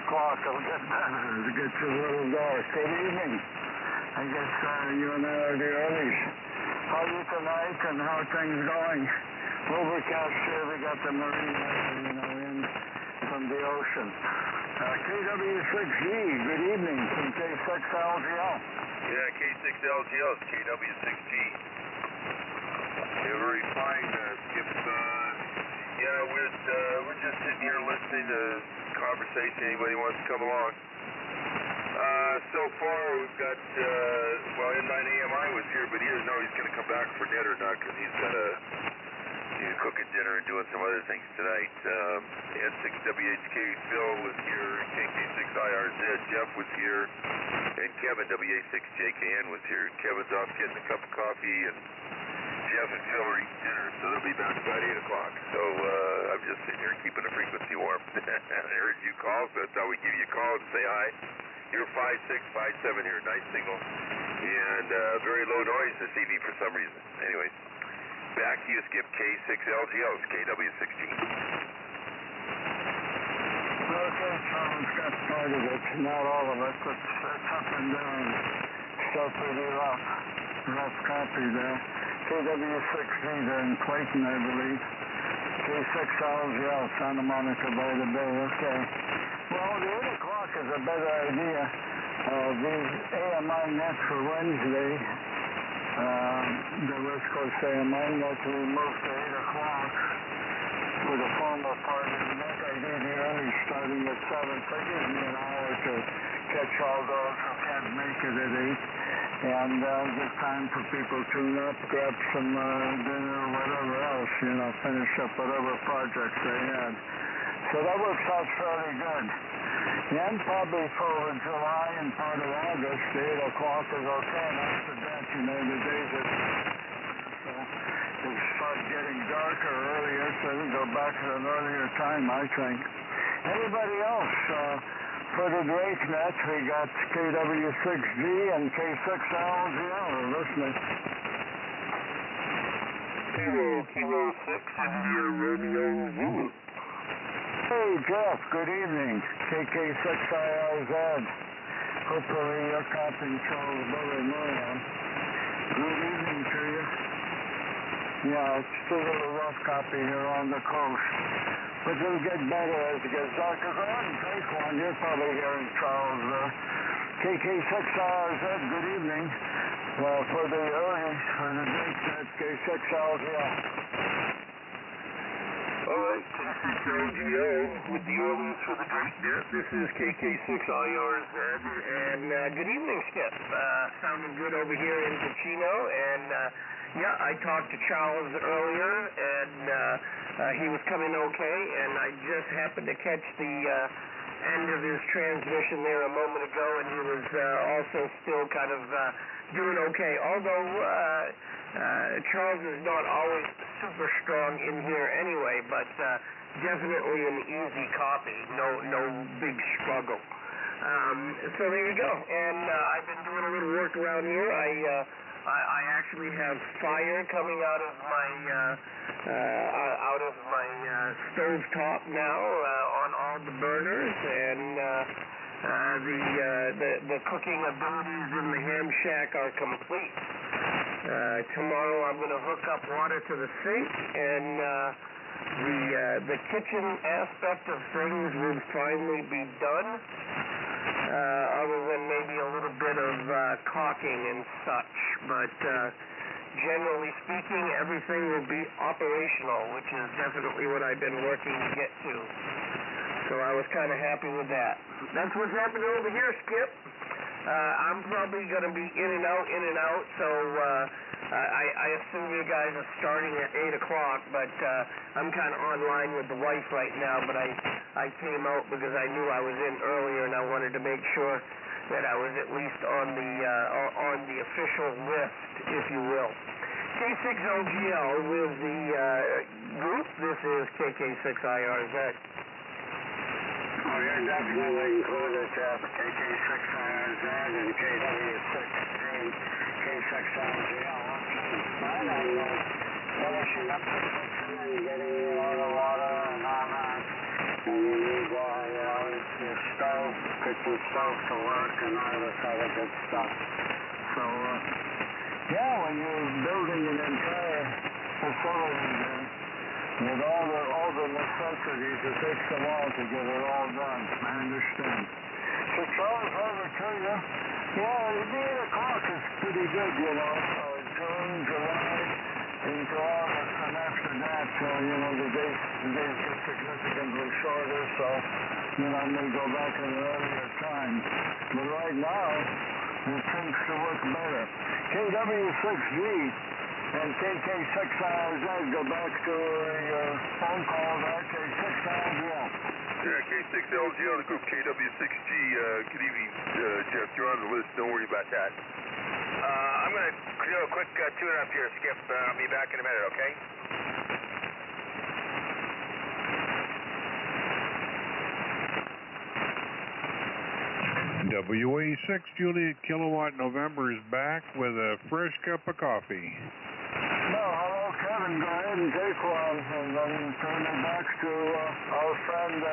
o'clock. It'll get better as it gets a little dark. Good evening. I guess you and I are the earlies. How are you tonight and how are things going? Overcast here. We got the marine air, in from the ocean. KW6G, good evening from K6LGL. Yeah, K6LGL is KW6G. Yeah, very fine, Skip. We're just sitting here listening to conversation. Anybody wants to come along? So far we've got, N9AMI was here, but he doesn't know he's going to come back for dinner or not because he's cooking dinner and doing some other things tonight. N6WHK Phil was here, KK6IRZ Jeff was here, and Kevin WA6JKN was here. Kevin's off getting a cup of coffee, and Jeff and Phil are eating dinner, so they'll be back about 8 o'clock. So I'm just sitting here keeping the frequency warm. I heard you call, so I thought we'd give you a call and say hi. You're 5657 here, nice signal, and very low noise this evening for some reason. Anyways, back to you, Skip. K6LGL's KW6G. Okay, Charles got part of it, not all of it, but it's up and down. Still pretty rough copy there. KW6G there in Clayton, I believe. K6LGL, Santa Monica by the Bay. Okay. Well, the 8 o'clock is a better idea. The AMI net for Wednesday, the West Coast AMI net, we moved to 8 o'clock for the formal part of the net. I do the early starting at 7, so it gives me an hour to catch all those who can't make it at 8. And give time for people to tune up, grab some dinner or whatever else, finish up whatever projects they had. So that works out fairly good. Then probably for July and part of August, 8 o'clock is okay. And after that, the days it start getting darker earlier, so we go back to an earlier time, I think. Anybody else? For the Drake net, we got KW6G and K6LGL listening. Kilo 6 India Romeo Zulu. Hey, Jeff, good evening. KK6IRZ. Hopefully you're copying Charles Buller Moran. Good evening to you. Yeah, it's still a little rough copy here on the coast. But it'll get better as it gets darker. Go ahead and take one. You're probably hearing Charles there. KK6RZ, good evening. For the earnings, for the Drake net, K6LGL. Alright, K6LGL with the earnings for the Drake net. This is KK6IRZ, and good evening, Skip. Sounding good over here in Ticino, and I talked to Charles earlier, and he was coming okay, and I just happened to catch the end of his transmission there a moment ago, and he was also still kind of doing okay. Although Charles is not always super strong in here anyway, but definitely an easy copy, no big struggle. So there you go, and I've been doing a little work around here. I actually have fire coming out of my stove top now on all the burners, and the cooking abilities in the ham shack are complete. Tomorrow I'm going to hook up water to the sink, and the kitchen aspect of things will finally be done. Other than maybe a little bit of caulking and such, but generally speaking, everything will be operational, which is definitely what I've been working to get to. So I was kind of happy with that. That's what's happening over here, Skip. I'm probably going to be in and out, so I assume you guys are starting at 8 o'clock, but I'm kind of online with the wife right now, but I came out because I knew I was in earlier, and I wanted to make sure that I was at least on the official list, if you will. K6LGL with the group. This is KK6IRZ. Oh, you're definitely included, Jeff. KK6IRZ and KW6G, K6LGL. Fine, I'm finishing up the kitchen and getting all the water and all that. And you need, the stove get yourself to work and all this other good stuff. So, yeah, when you're building an entire facility there, with all the necessities, it takes a while to get it all done. I understand. So, Charles, over to you. Yeah, the 8 o'clock is pretty good, you know. June, July, into August, and after that, the days get significantly shorter, so, I may go back at an earlier time. But right now, it seems to work better. KW6G and KK6IRZ, go back to your phone call there, K6LGL. Yeah, K6LG on the group KW6G. Good evening, Jeff. You're on the list. Don't worry about that. I'm going to do a quick tune-up here, Skip. I'll be back in a minute, okay? WA6 Juliet Kilowatt November is back with a fresh cup of coffee. No, hello, Kevin. Go ahead and take one, and then turn it back to our friend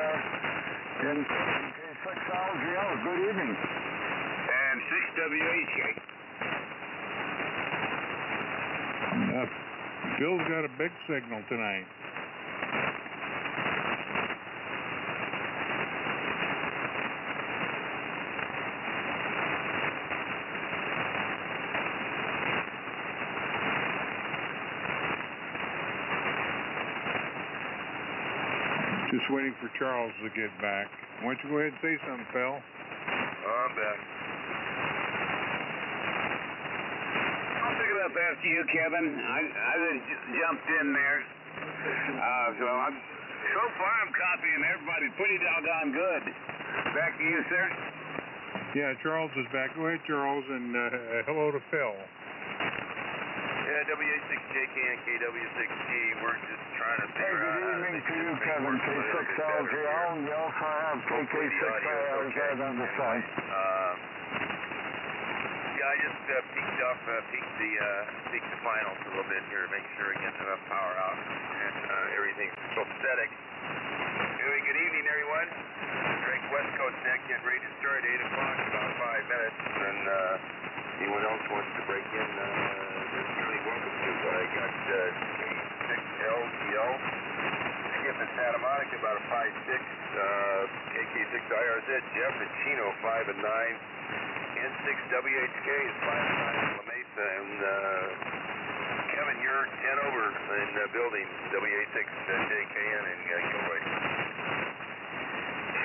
in K6LGL. Good evening. And 6WH. Bill's got a big signal tonight. Just waiting for Charles to get back. Why don't you go ahead and say something, Phil? I'm back. I'll pick it up after you, Kevin. I just jumped in there. So far I'm copying everybody pretty doggone good. Back to you, sir. Yeah, Charles is back. Go ahead, Charles, and hello to Phil. Yeah, WA6JK and KW6G, we're just trying to figure out how to Good evening make to you, this thing Kevin, work a little bit better here. K6LGL, and we also have KK6IRZ on the side. Yeah, I just peeked the finals a little bit here to make sure we get enough power out and everything's copacetic. Anyway, good evening, everyone. Drake West Coast Neck getting ready to start at 8 o'clock, about 5 minutes, and anyone else wants to break in, they're really welcome to. I got K6LGL, Skip in Santa Monica, about a 5'6", KK6IRZ, Jeff at Chino, 5 and 9. N6WHK is 5 and 9 in La Mesa, and Kevin, you're 10 over in building WA6JKN in Gilroy.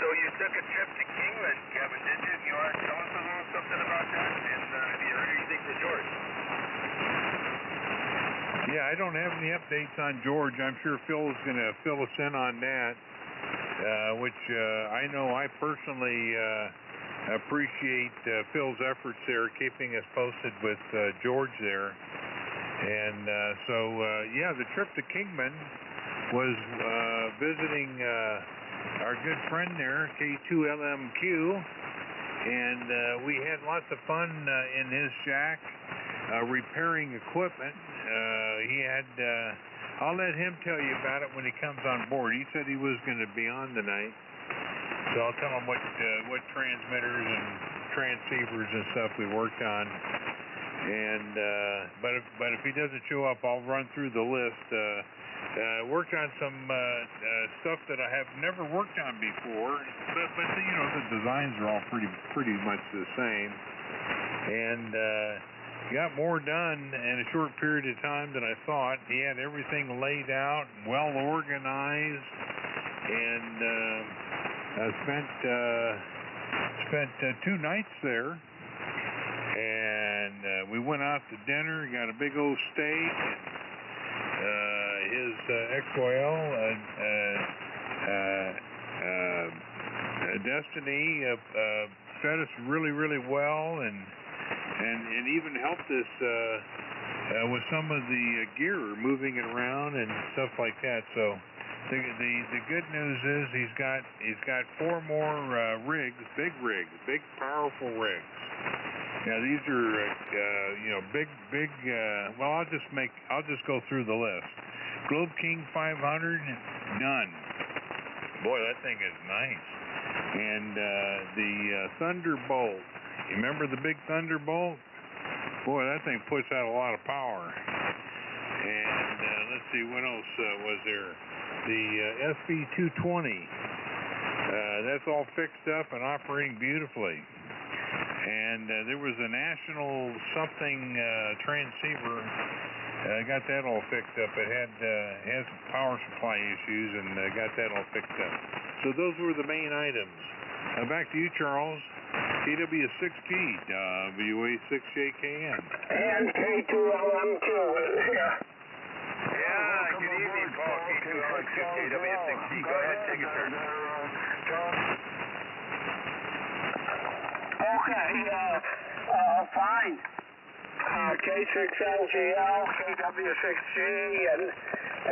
So you took a trip to Kingman, Kevin, did you? You want to tell us a little something about that? And have you heard anything from George? Yeah, I don't have any updates on George. I'm sure Phil is going to fill us in on that, which I know I personally appreciate Phil's efforts there, keeping us posted with George there. And yeah, the trip to Kingman was visiting our good friend there, K2LMQ, and we had lots of fun in his shack repairing equipment. He had, I'll let him tell you about it when he comes on board. He said he was going to be on tonight, so I'll tell him what transmitters and transceivers and stuff we worked on. And but if he doesn't show up, I'll run through the list. Worked on some stuff that I have never worked on before, but you know, the designs are all pretty much the same, and got more done in a short period of time than I thought. He had everything laid out, well organized, and I spent 2 nights there. And we went out to dinner, got a big old steak, and his XYL Destiny fed us really well, and even helped us with some of the gear, moving it around and stuff like that. So the good news is he's got 4 more rigs, big powerful rigs. Now these are, you know, big. Well, I'll just go through the list. Globe King 500, done. Boy, that thing is nice. And the Thunderbolt. You remember the big Thunderbolt? Boy, that thing puts out a lot of power. And let's see, what else was there? The SB220. That's all fixed up and operating beautifully. And there was a national something transceiver. Got that all fixed up. It has power supply issues, and got that all fixed up. So those were the main items. Back to you, Charles. KW6G, WA6JKM. And K2LM2 is here. Yeah, good evening, Paul. K2LM2, KW6G. Go ahead, take it, sir. Okay, fine. K6LGL, KW6G,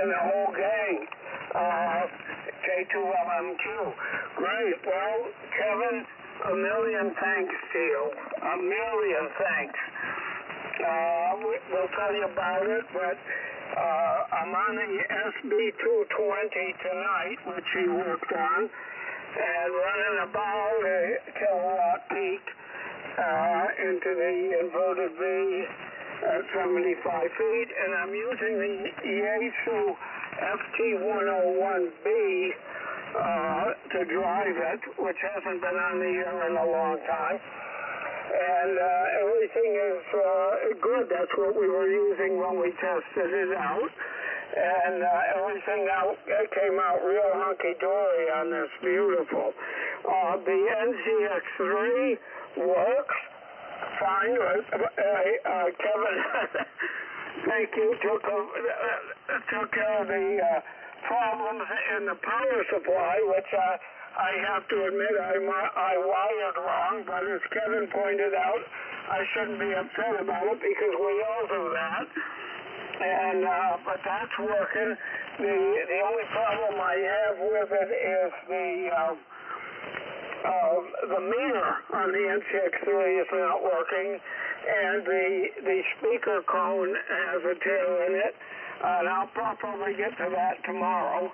and the whole gang. K2LM2. Great. Well, Kevin, a million thanks to you. A million thanks. We'll tell you about it, but I'm on the SB220 tonight, which he worked on, and running about a kilowatt peak into the inverted V at 75 feet, and I'm using the Yaesu FT101B to drive it, which hasn't been on the air in a long time. And everything is good. That's what we were using when we tested it out. And everything came out real hunky-dory on this. Beautiful. The NZX3 works fine. Kevin, thank you, took care of the problems in the power supply, which I have to admit I wired wrong, but as Kevin pointed out, I shouldn't be upset about it because we all do that. And but that's working. The only problem I have with it is the meter on the NCX3 is not working, and the speaker cone has a tear in it. And I'll probably get to that tomorrow.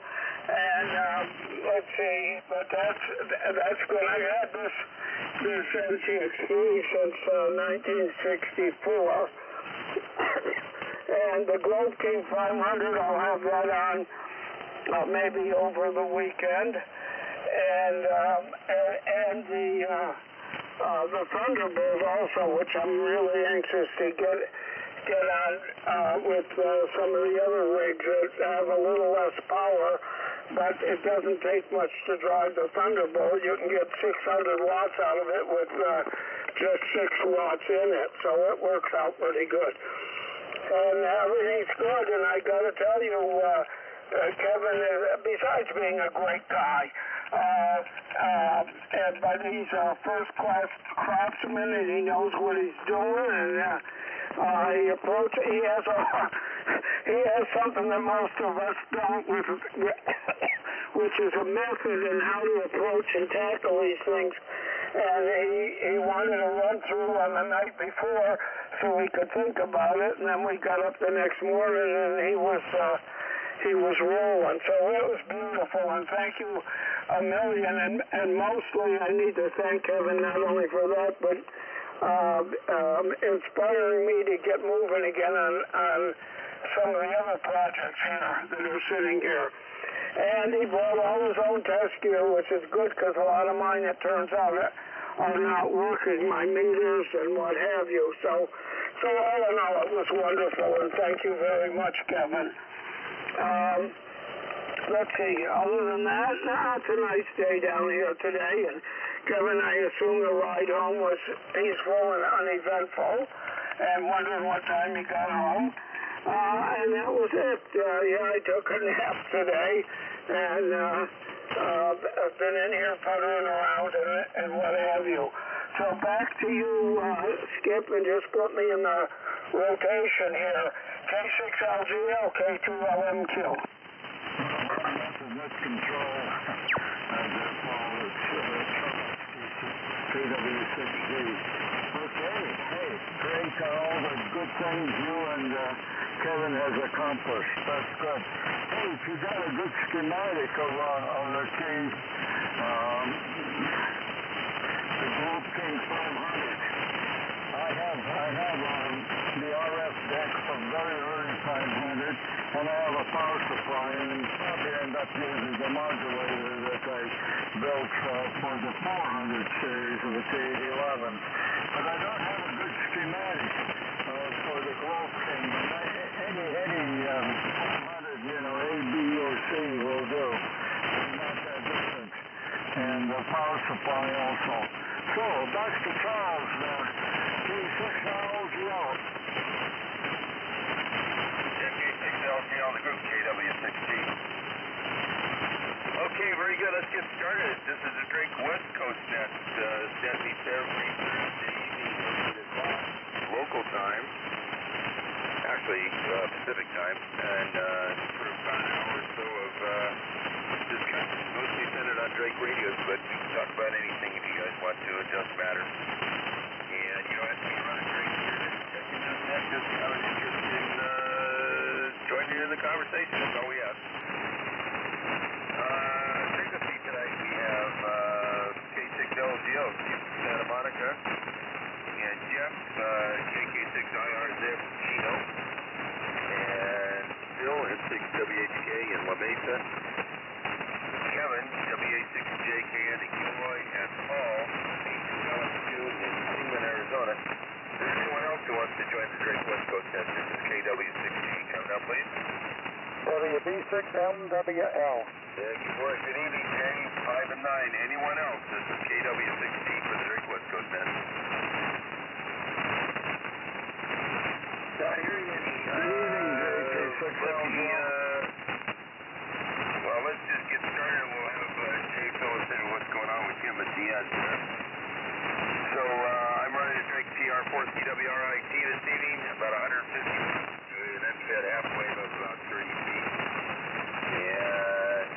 And let's see, but that's good. I had this NCX3 since 1964. And the Globe King 500, I'll have that on maybe over the weekend. And the Thunderbolt also, which I'm really anxious to get on with some of the other rigs that have a little less power, but it doesn't take much to drive the Thunderbolt. You can get 600 watts out of it with just 6 watts in it, so it works out pretty good. And everything's good, and I got to tell you, Kevin, besides being a great guy, but he's a first-class craftsman, and he knows what he's doing, and he has something that most of us don't, which is a method in how to approach and tackle these things. And he wanted to run through on the night before so he could think about it, and then we got up the next morning and he was rolling. So it was beautiful, and thank you a million. And mostly I need to thank Kevin not only for that, but inspiring me to get moving again on some of the other projects here that are sitting here. And he brought all his own test gear, which is good because a lot of mine, it turns out, are not working, my meters and what have you. So all in all, it was wonderful, and thank you very much, Kevin. Let's see, other than that, it's a nice day down here today, and Kevin, I assume the ride home was peaceful and uneventful, and wondering what time you got home. And that was it. I took a nap today, and I've been in here puttering around and what have you. So back to you, Skip, and just put me in the rotation here. K6LGL, K2LMQ. That's control. KW6G. Okay, hey, great, all the good things you and Kevin has accomplished. That's good. Hey, if you got a good schematic of the key, very early 500, and I have a power supply, and probably end up using the modulator that I built for the 400 series of the K811. But I don't have a good schematic for the globe thing. Any 400, A, B, or C will do. It's not that different. And the power supply also. So, back to Charles there. K6 LG out. K6LG on the group, KW6G. Okay, very good. Let's get started. This is the Drake West Coast Net. Net meets every Thursday evening at 8 o'clock local time. Actually, Pacific time. And for about an hour or so of discussion, mostly centered on Drake radios, but we can talk about anything if you guys want to. It doesn't matter. And you don't have to be around Drake here to check into the net. Just have an interest in joining in the conversation. That's all we ask. Drink with me tonight. We have K6LGO, Skip from Santa Monica, and Jeff, JK6IRZ from Chino, and Phil, N6WHK in La Mesa, Kevin, WA6JKN in Gilroy, and Paul, H2LSQ in Kingman, Arizona. Is there anyone else who wants to join the Drake West Coast Net? This is KW6G. Coming up, please. WB6MWL. Thank you for it. Good evening, Jay. 5 and 9. Anyone else? This is KW6G for the Drake West Coast Net. Not hearing any. Well, let's just get started and we'll have Jay fill us in what's going on with him at the end. So, I'm running a Drake TR4 CWRIT this evening, about 150 watts, an MFED half wave of about 30 feet. And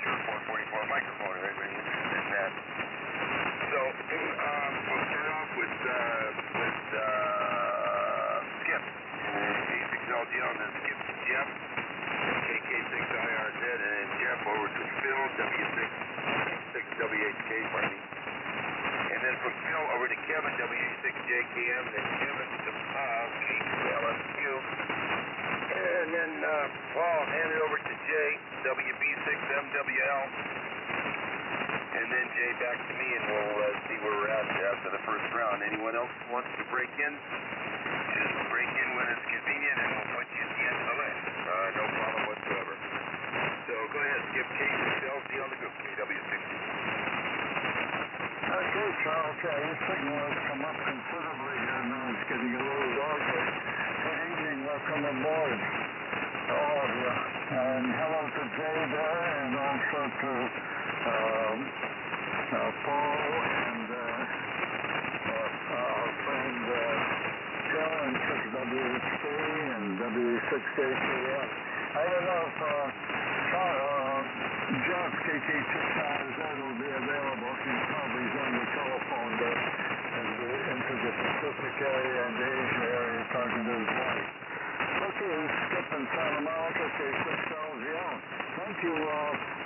sure 444 microphone, if anybody interested in that. So, we'll start off with Skip, K6LG on the Skip to Jeff, KK6IRZ, and Jeff over to Phil, W6WHK, pardon me. And then from Phil over to Kevin, WA6JKM, then Kevin to Paul, H2LSQ. And then Paul, hand it over to Jay, WB6MWL. And then Jay back to me, and we'll see where we're at after the first round. Anyone else wants to break in? Just break in when it's convenient, and we'll put you at the end of the list. No problem whatsoever. So go ahead, Skip. K6LG on the group, KW6G. Okay, Charles, your signal has come up considerably here now. It's getting a little darker. Good evening. Welcome aboard, all of you. And hello to Jay there, and also to Paul and our friend Phil and 6WHK and W6JKM. I don't know if Jeff, KK6IRZ, will be available. He's probably on the telephone there into the Pacific area and the Asia area talking to his wife. Okay, Skip in Santa Monica, K6LGO. Thank you.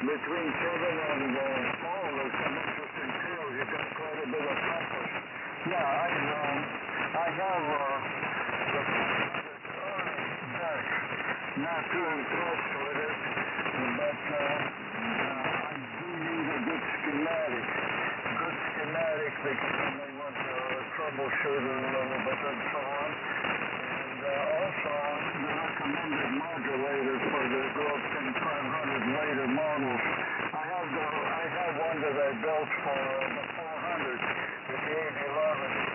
Between Kevin and Paul, there's some interesting tales. You've got quite a bit accomplished. Yeah, I have the deck. Not too impressed with it, but I do need a good schematic. Good schematic because I may want to troubleshoot it a little bit and so on. And also the recommended modulator for the Globesyn 500 later models. I have one that I built for the 400, the K811.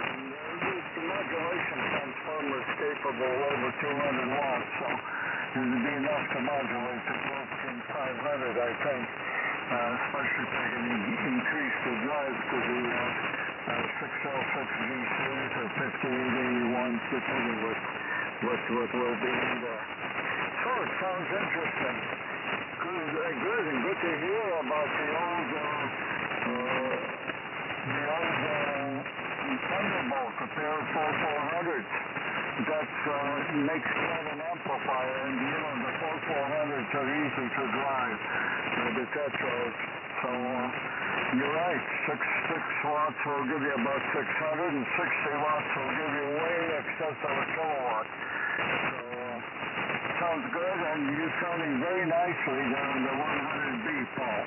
The modulation transformer is capable of over 200 watts, so it would be enough to modulate the Globesyn 500, I think, especially if I can increase the drive to the 6L6V series or 5881, depending what will be in there. So it sounds interesting. Good and good to hear about the old Thunderbolt, the pair of 4400s. That makes quite an amplifier, and the 4400s are easy to drive, the Tetros. So you're right, 6 watts will give you about 600, and 60 watts will give you way excess of a kilowatt. So Sounds good, and you're sounding very nicely there on the 100B, Paul.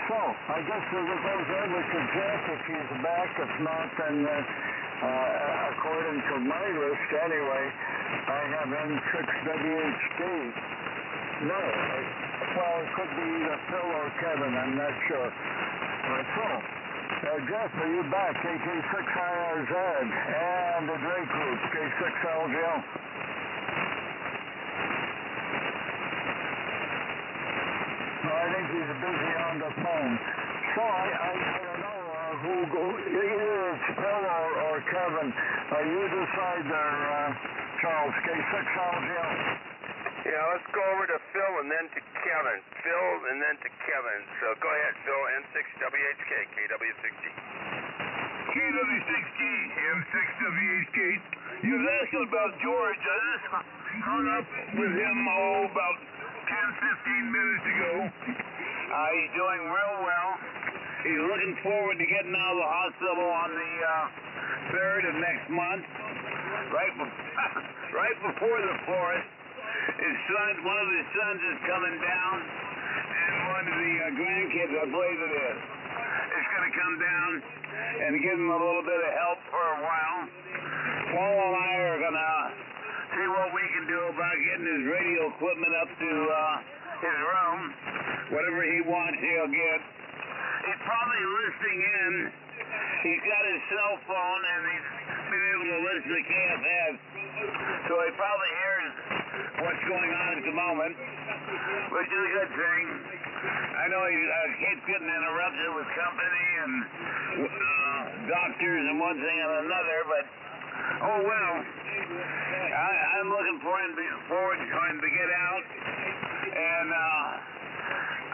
So, I guess as it goes over to Jeff, if he's back, if not, then according to my list anyway, I have N6WHD. No, well, it could be either Phil or Kevin, I'm not sure. So, Jeff, are you back? KK6IRZ and the Drake Group, K6LGL. I think he's busy on the phone. So I don't know either it's Phil or Kevin. You decide there, Charles, K6LGL. Yeah, let's go over to Phil and then to Kevin. Phil and then to Kevin. So go ahead, Phil, N6WHK, KW60. KW60, M6WHK. You was asking about George. I just hung up with him, about 10-15 minutes ago. He's doing real well. He's looking forward to getting out of the hospital on the 3rd of next month, right before the 4th. One of his sons is coming down, and one of the grandkids, I believe it is going to come down and give him a little bit of help for a while. Paul and I are going to see what we can do about getting his radio equipment up to his room. Whatever he wants, he'll get. He's probably listening in. He's got his cell phone, and he's been able to listen to KFS, so he probably hears what's going on at the moment, which is a good thing. I know he keeps getting interrupted with company and doctors and one thing and another, but oh well. I'm looking forward to him to get out, and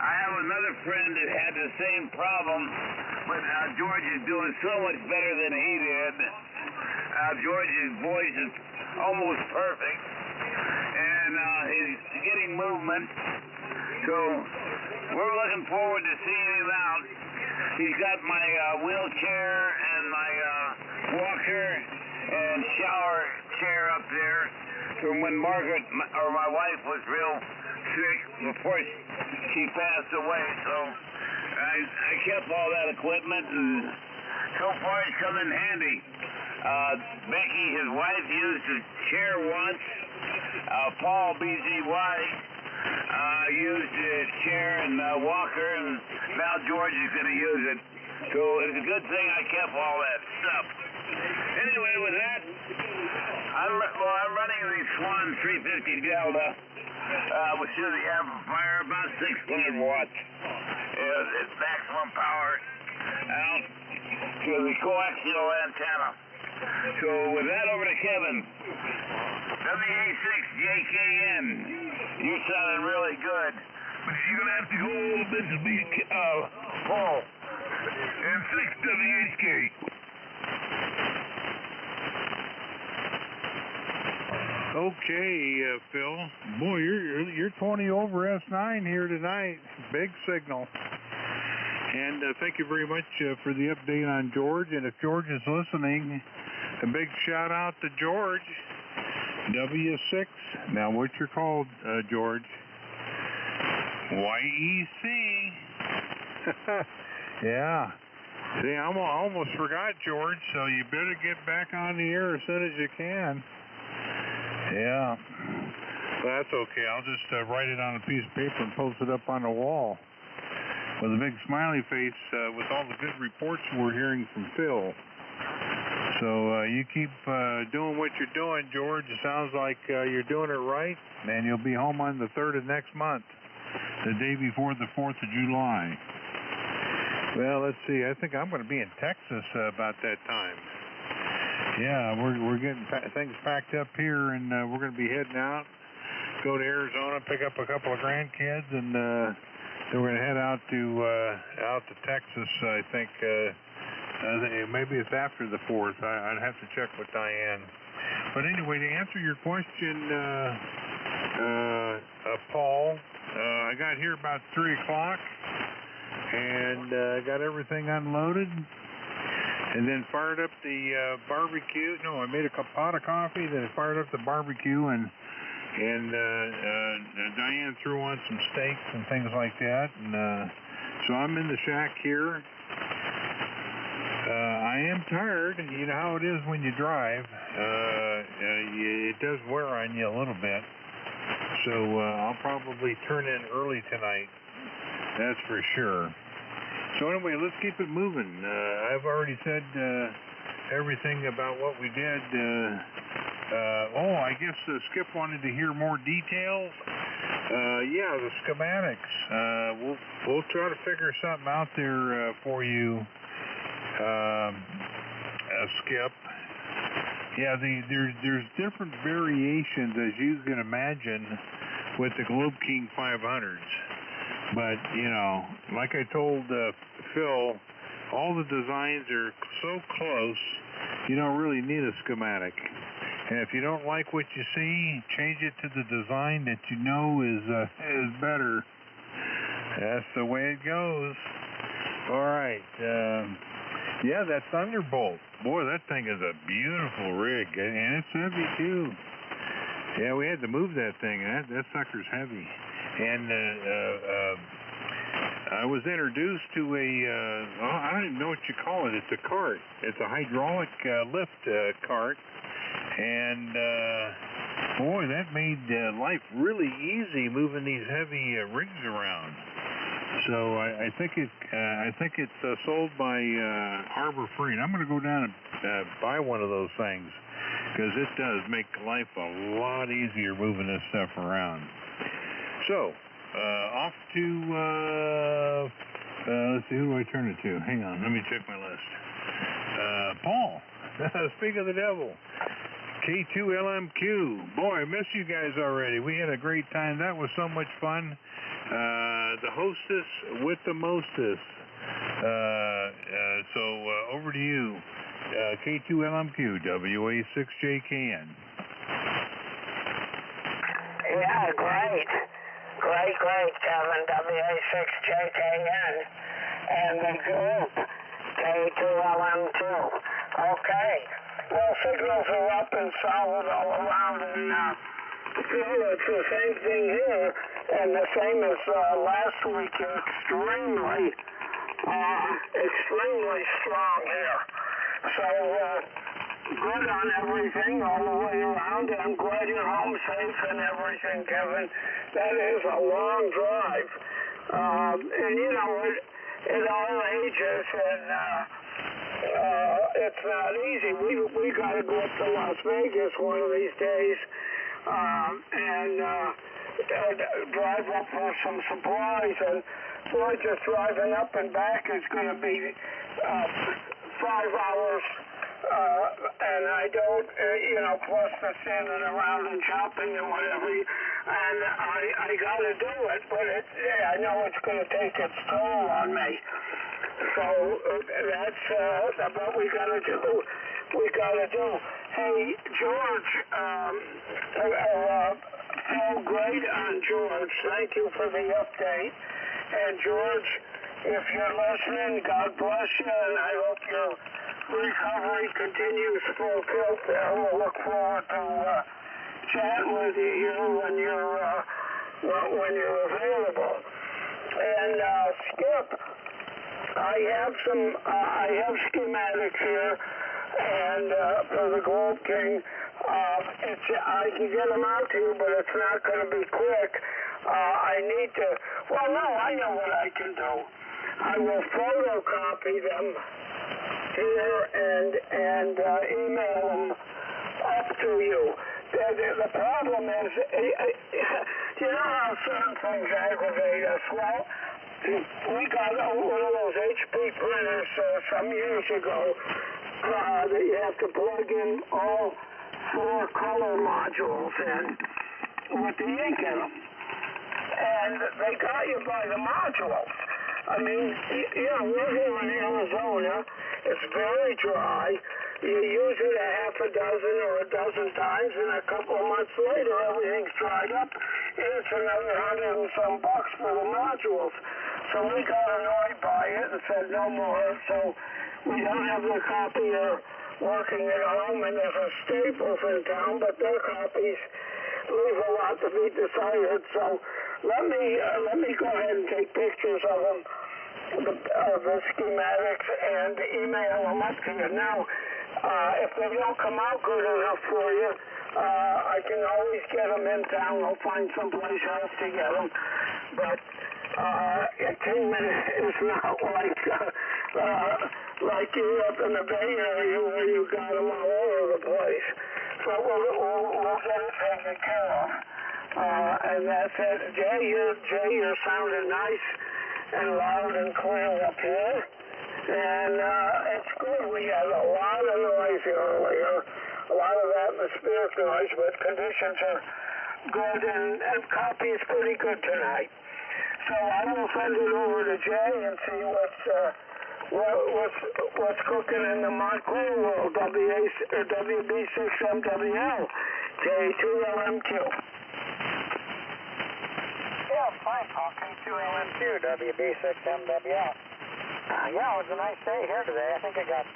I have another friend that had the same problem, but George is doing so much better than he did. George's voice is almost perfect, and he's getting movement, so we're looking forward to seeing him out. He's got my wheelchair and my walker and shower chair up there from when Margaret, or my wife, was real sick before she passed away, so I kept all that equipment, and so far it's come in handy. Becky, his wife, used the chair once. Paul, BZY, used the chair and walker, and now George is going to use it. So it's a good thing I kept all that stuff. Anyway, with that, I'm running the Swan 350 Delta with the amplifier, about 16 watts. It's maximum power out to the coaxial antenna. So with that, over to Kevin. WA6JKN. You're sounding really good, but you're going to have to go a little bit to be Paul. M6WHK. Okay, Phil. Boy, you're 20 over S9 here tonight. Big signal. And thank you very much for the update on George. And if George is listening, a big shout out to George. W6. Now, what you're called, George? YEC. Yeah. See, I almost forgot, George, so you better get back on the air as soon as you can. Yeah. Well, that's okay. I'll just write it on a piece of paper and post it up on the wall with a big smiley face with all the good reports we're hearing from Phil. So you keep doing what you're doing, George. It sounds like you're doing it right, and you'll be home on the 3rd of next month, the day before the 4th of July. Well, let's see. I think I'm going to be in Texas about that time. Yeah, we're getting things packed up here, and we're going to be heading out, go to Arizona, pick up a couple of grandkids, and then we're going to head out to Texas. I think maybe it's after the 4th. I'd have to check with Diane. But anyway, to answer your question, Paul, I got here about 3 o'clock. And got everything unloaded, and then fired up the barbecue. No, I made a pot of coffee, then I fired up the barbecue and And Diane threw on some steaks and things like that. And so I'm in the shack here. I am tired. You know how it is when you drive. It does wear on you a little bit. So I'll probably turn in early tonight. That's for sure. So anyway, let's keep it moving. I've already said everything about what we did. I guess Skip wanted to hear more details. Yeah, the schematics. We'll try to figure something out there for you, Skip. Yeah, there's different variations, as you can imagine, with the Globe King 500s. But, you know, like I told Phil, all the designs are so close, you don't really need a schematic. And if you don't like what you see, change it to the design that you know is better. That's the way it goes. All right. Yeah, that Thunderbolt. Boy, that thing is a beautiful rig, and it's heavy too. Yeah, we had to move that thing. That sucker's heavy. And I was introduced to I don't even know what you call it. It's a cart. It's a hydraulic lift cart. And boy, that made life really easy moving these heavy rigs around. So I think it's sold by Harbor Freight. I'm going to go down and buy one of those things because it does make life a lot easier moving this stuff around. So off to let's see, who do I turn it to? Hang on, let me check my list. Paul. Speak of the devil. K2LMQ. Boy, I miss you guys already. We had a great time. That was so much fun. The hostess with the mostest. So over to you, K2LMQ, WA6JKN. Yeah, great, Kevin, WA6JKN, and the group, K2LM2. Okay, well, signals are up and solid all around, and it's the same thing here, and the same as last week, extremely strong here. So, good on everything all the way around. I'm glad you're home safe and everything, Kevin. That is a long drive. And you know, at all ages, and it's not easy. We got to go up to Las Vegas one of these days and drive up for some supplies. And boy, just driving up and back is going to be 5 hours. And I don't, plus the standing around and shopping and whatever, and I got to do it, but I know it's going to take its toll on me. So that's what we got to do. Hey, George, felt great on George. Thank you for the update. And George, if you're listening, God bless you, and I hope your recovery continues full tilt there. We'll look forward to chatting with you here when you're available. And Skip, I have schematics here, and for the Globe King, I can get them out to you, but it's not going to be quick. I need to. Well, no, I know what I can do. I will photocopy them here and email them up to you. The problem is, you know how certain things aggravate us? Well, we got one of those HP printers some years ago that you have to plug in all 4 color modules in with the ink in them. And they got you by the modules. I mean, we're here in Arizona. It's very dry. You use it a half a dozen or a dozen times, and a couple of months later, everything's dried up. It's another $100 and some for the modules. So we got annoyed by it and said no more. So we don't have the copier working at home, and there's a Staples in town, but their copies leaves a lot to be desired. So let me go ahead and take pictures of them, the schematics, and email them up to you. Now, if they don't come out good enough for you, I can always get them in town. I'll find someplace else to get them. But attainment is not like you up in the Bay Area where you got them all over the place. So we'll get it taken care of. And that's it. Jay, you're sounding nice and loud and clear up here. And it's good. We had a lot of noise earlier, a lot of atmospheric noise, but conditions are good, and copy is pretty good tonight. So I will send it over to Jay and see what's cooking in the micro world. WB6MWL, K2LMQ. Yeah, I'm fine, Paul. K2LMQ, WB6MWL. Yeah, it was a nice day here today. I think it got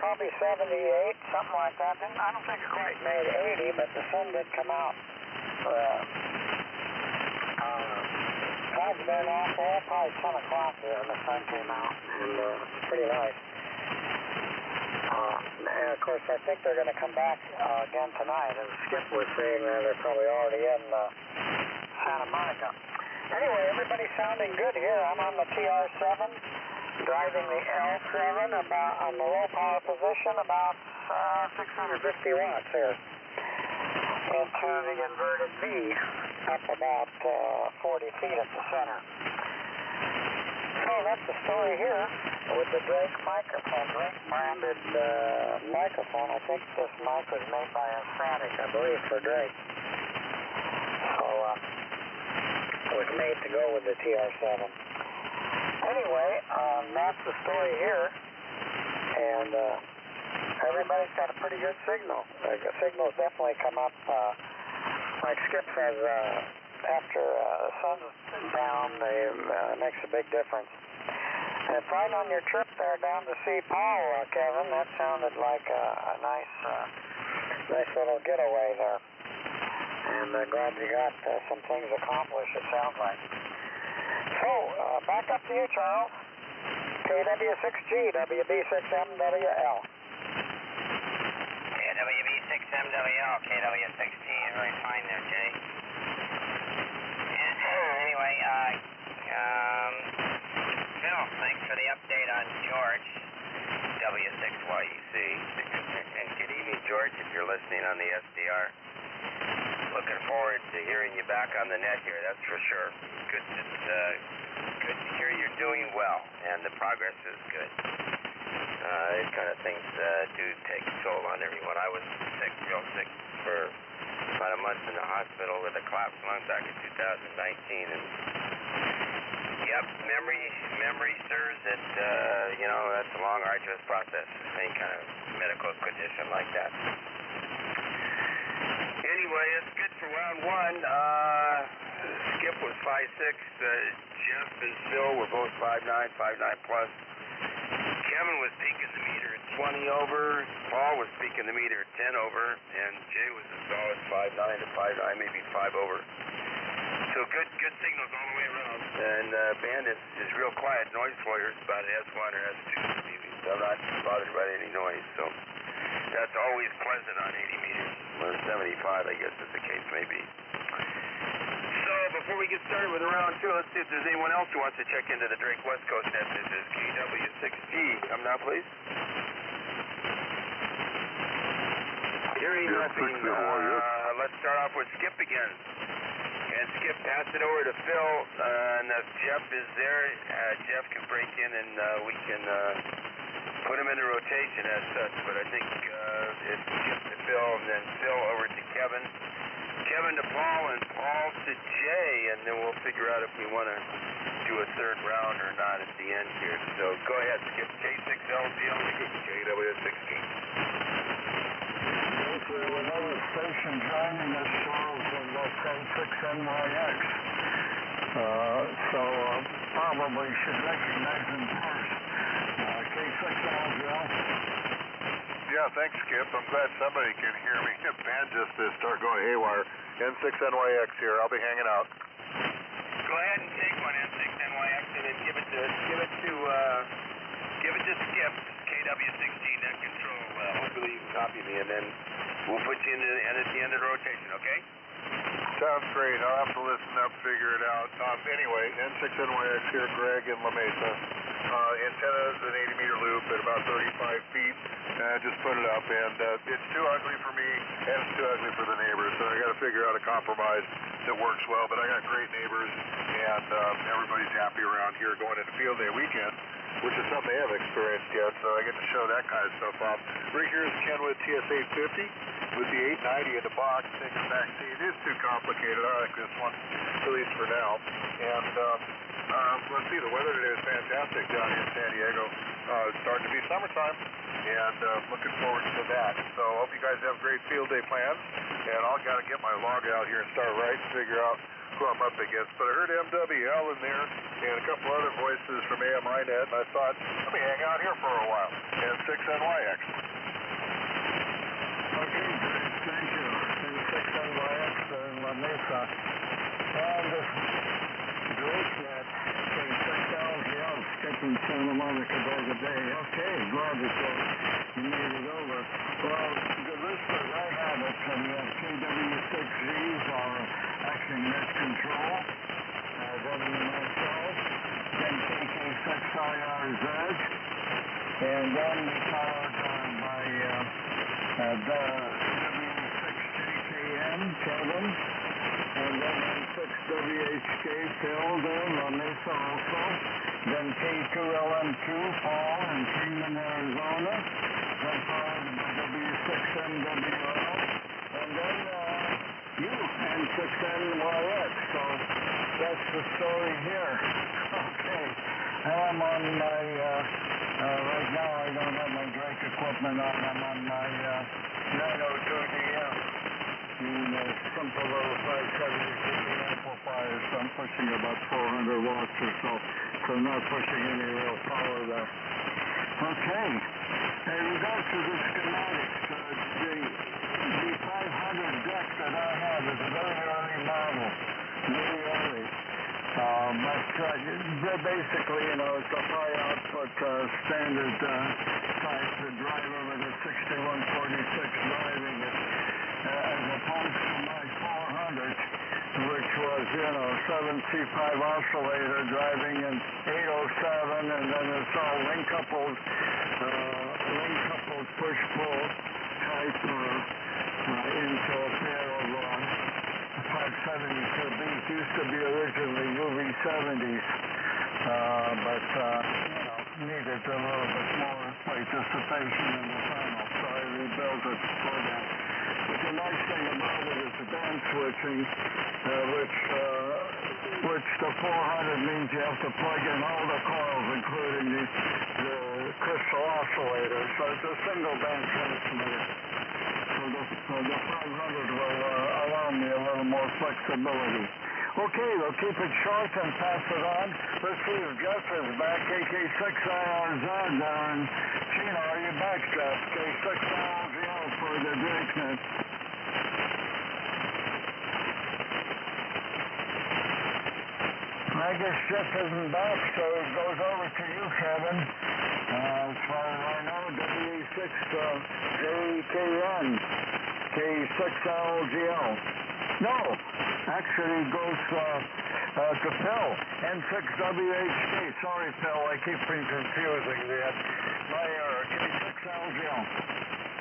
probably 78, something like that. I don't think it quite made 80, but the sun did come out. Clouds been off there, probably 10 o'clock here, and the sun came out, and it's pretty nice. And of course, I think they're going to come back again tonight, and Skip was saying that they're probably already in Santa Monica. Anyway, everybody's sounding good here. I'm on the TR7, driving the L7 about on the low power position, about 650 watts here, into the inverted V, up about 40 feet at the center. So that's the story here with the Drake microphone, Drake branded microphone. I think this mic was made by Astatic, I believe, for Drake. So it was made to go with the TR7. Anyway, that's the story here, and everybody's got a pretty good signal. The signals definitely come up, like Skip says, after the sun's down, it makes a big difference. And fine on your trip there down to see Paul, Kevin. That sounded like a nice little getaway there. And glad you got some things accomplished, it sounds like. So, back up to you, Charles. KW6G, WB6MWL. WB6MWL, KW6G, very fine there, Jay. Anyway, Phil, thanks for the update on George, W6YEC. And good evening, George, if you're listening on the SDR. Looking forward to hearing you back on the net here, that's for sure. Good to hear you're doing well, and the progress is good. These kind of things do take a toll on everyone. I was sick, real sick, for about a month in the hospital with a collapsed lung back in 2019, and yep, memory serves that, that's a long, arduous process, any kind of medical condition like that. Anyway, it's good for round one. Skip was 5'6", Jeff and Phil were both 5'9", 5'9 plus. Kevin was peaking the meter at 20 over, Paul was peaking the meter at 10 over, and Jay was a solid 5'9 to 5'9, maybe 5 over. So good signals all the way around. And band is real quiet. Noise floor is about an S1 or S2 maybe. So I'm not bothered by any noise. So that's always pleasant on 80 meters. Or 75, I guess, as the case may be. So before we get started with round two, let's see if there's anyone else who wants to check into the Drake West Coast net. This is KW6G. Come now, please. Hearing nothing. Let's start off with Skip again. And Skip, pass it over to Phil. And if Jeff is there, Jeff can break in and we can put him into rotation as such. But I think it's Skip to Phil, and then Phil over to Kevin. Kevin to Paul, and Paul to Jay, and then we'll figure out if we want to do a third round or not at the end here. So go ahead, Skip. K6LZL, KW6G. Another station joining us, Charles, and K6NYX. So probably should recognize him first. K6LZL. Yes, Yeah, thanks, Skip. I'm glad somebody can hear me. Ben just start going haywire. N6NYX here. I'll be hanging out. Go ahead and take one N6NYX and then give it to Skip, KW16 net control. Hopefully you can copy me, and then we'll put you in at the end of the rotation, okay? Sounds great. I'll have to listen up, figure it out. Anyway, N6NYX here, Greg in La Mesa. Antenna's an 80-meter loop at about 35 feet. Just put it up, and it's too ugly for me, and it's too ugly for the neighbors, so I got to figure out a compromise that works well. But I got great neighbors, and everybody's happy around here going into field day weekend, which is something they haven't experienced yet, so I get to show that kind of stuff off. Right here is Kenwood TS850 with the 890 in the box, taking the back seat. It is too complicated. I like this one, at least for now. And let's see, the weather today is fantastic down here in San Diego. It's starting to be summertime, and looking forward to that. So I hope you guys have great field day plans, and I'll got to get my log out here and start writing, figure out who I'm up against. But I heard MWL in there and a couple other voices from AMINet, and I thought, let me hang out here for a while. N6NYX. Okay, great. Thank you. N6NYX in La Mesa. And this DreakNet, K6LGL, skipping Santa Monica by the day. Okay, glad that you made it over. Well, the listeners, I have it from the KW6Zs are acting net control. Then myself, then KK6IRZ, and then followed by the W6JKM, Kevin, and then N6WHK, Phil there, La Mesa also, then K2LM2, Paul in Kingman, Arizona, then followed by W6MWL, and then you, N6NYX, so that's the story here. Okay, I'm on my, right now I don't have my Drake equipment on, I'm on my 902DM. Simple little 570 amplifier, so I'm pushing about 400 watts or so, so I'm not pushing any real power there. Okay, in regards to the schematics, the 500 deck that I have is a very early model, very early. But basically, it's a high output standard type driver with a 6146 driving it. As opposed to my 400, which was, 7C5 oscillator driving in 807, and then it's all link-coupled push-pull type into a pair of 572Bs. Used to be originally UV70s, but, needed a little bit more participation in the final, so I rebuilt it for that. But the nice thing about it is the band switching, which the 400 means you have to plug in all the coils, including the crystal oscillator. So it's a single band transmitter. So the 500 will allow me a little more flexibility. Okay, we'll keep it short and pass it on. Let's see if Jeff is back. KK6IRZ there in Chino. Are you back, Jeff? K6LGL for the DreakNet. I guess Jeff isn't back, so it goes over to you, Kevin. As far as I know, W6JKN, K6LGL. No, actually it goes to Phil, N6WHK. Sorry, Phil, I keep confusing that. My error, K6LGL.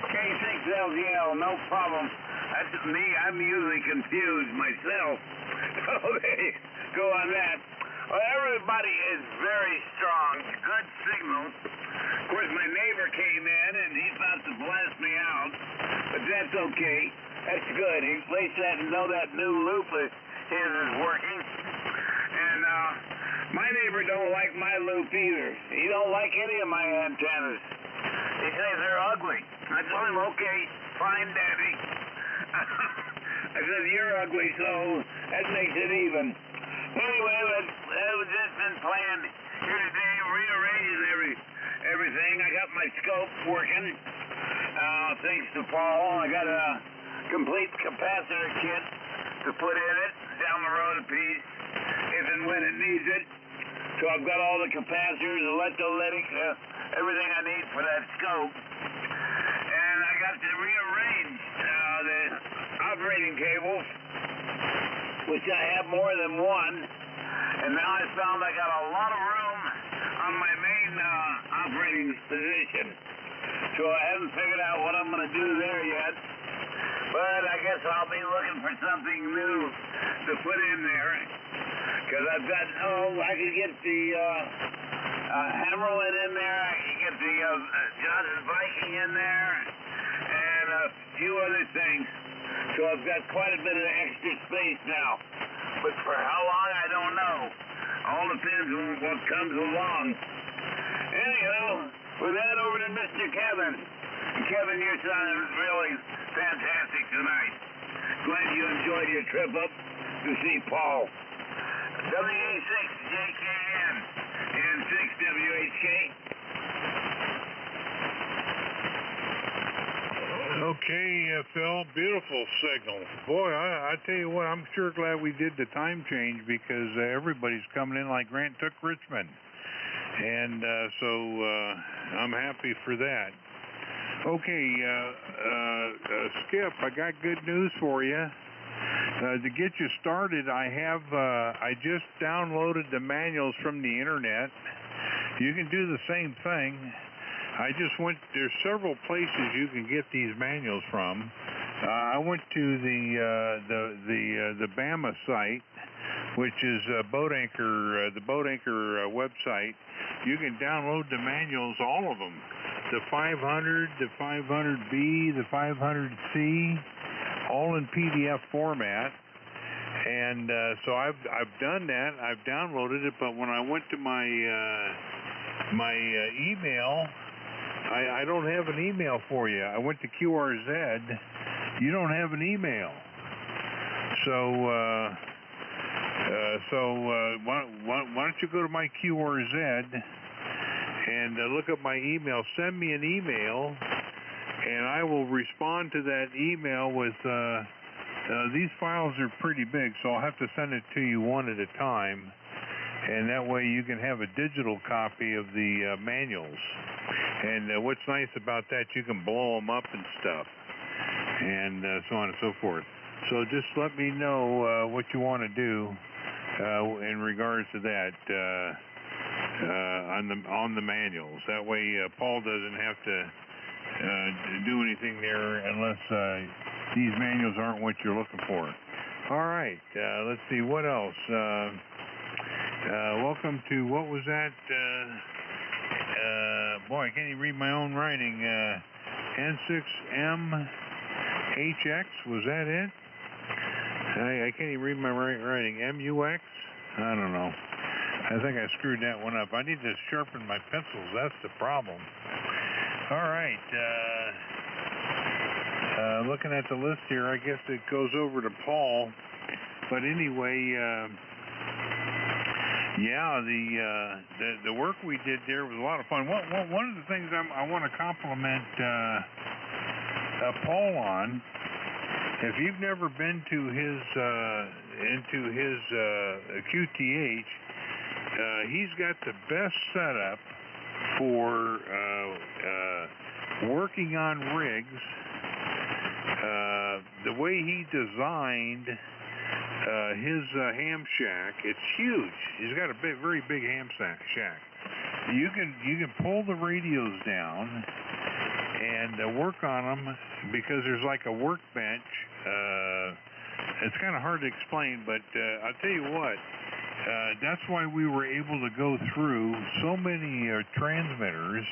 K6LGL, no problem. That's me. I'm usually confused myself. So there you go on that. Well, everybody is very strong. Good signal. Of course, my neighbor came in and he thought to blast me out, but that's okay. That's good. He placed that and know that new loop of his is working. And my neighbor don't like my loop either. He don't like any of my antennas. He says they're ugly. I told him, okay, fine, Daddy. I said, you're ugly, so that makes it even. Anyway, we've just been playing here today, rearranging everything. I got my scope working. thanks to Paul, I got a complete capacitor kit to put in it down the road a piece if and when it needs it. So I've got all the capacitors, electrolytic, everything I need for that scope. And I got to rearrange the operating cables, which I have more than one. And now I found I got a lot of room on my main operating position. So I haven't figured out what I'm going to do there yet. But I guess I'll be looking for something new to put in there. Because I've got, I could get the Hammerlin in there. I could get the Johnson Viking in there. And a few other things. So I've got quite a bit of extra space now. But for how long, I don't know. All depends on what comes along. Anyhow, with that, over to Mr. Kevin. Kevin, you're sounding really fantastic tonight. Glad you enjoyed your trip up to see Paul. WA6JKN and 6WHK. Okay, Phil, beautiful signal. Boy, I tell you what, I'm sure glad we did the time change because everybody's coming in like Grant took Richmond. And so I'm happy for that. Okay, Skip, I got good news for you. To get you started, I just downloaded the manuals from the internet. You can do the same thing. There's several places you can get these manuals from. I went to the BAMA site, which is Boat Anchor, the Boat Anchor website. You can download the manuals, all of them. The 500, the 500B, the 500C, all in PDF format. And so I've done that. I've downloaded it, but when I went to my email, I don't have an email for you. I went to QRZ. You don't have an email. So why don't you go to my QRZ and look up my email. Send me an email, and I will respond to that email with. These files are pretty big, so I'll have to send it to you one at a time, and that way you can have a digital copy of the manuals. And what's nice about that, you can blow them up and stuff, and so on and so forth. So just let me know what you want to do in regards to that on the manuals. That way Paul doesn't have to do anything there unless these manuals aren't what you're looking for. All right, let's see, what else? Welcome to, what was that? Boy, I can't even read my own writing. N6MHX, was that it? I can't even read my writing. MUX? I don't know. I think I screwed that one up. I need to sharpen my pencils. That's the problem. All right. Looking at the list here, I guess it goes over to Paul. But anyway, yeah, the work we did there was a lot of fun. One of the things I want to compliment Paul on, if you've never been to his QTH, he's got the best setup for working on rigs. The way he designed his ham shack, it's huge. He's got a very big ham shack. You can pull the radios down and work on them because there's like a workbench. It's kind of hard to explain, but I'll tell you what. That's why we were able to go through so many transmitters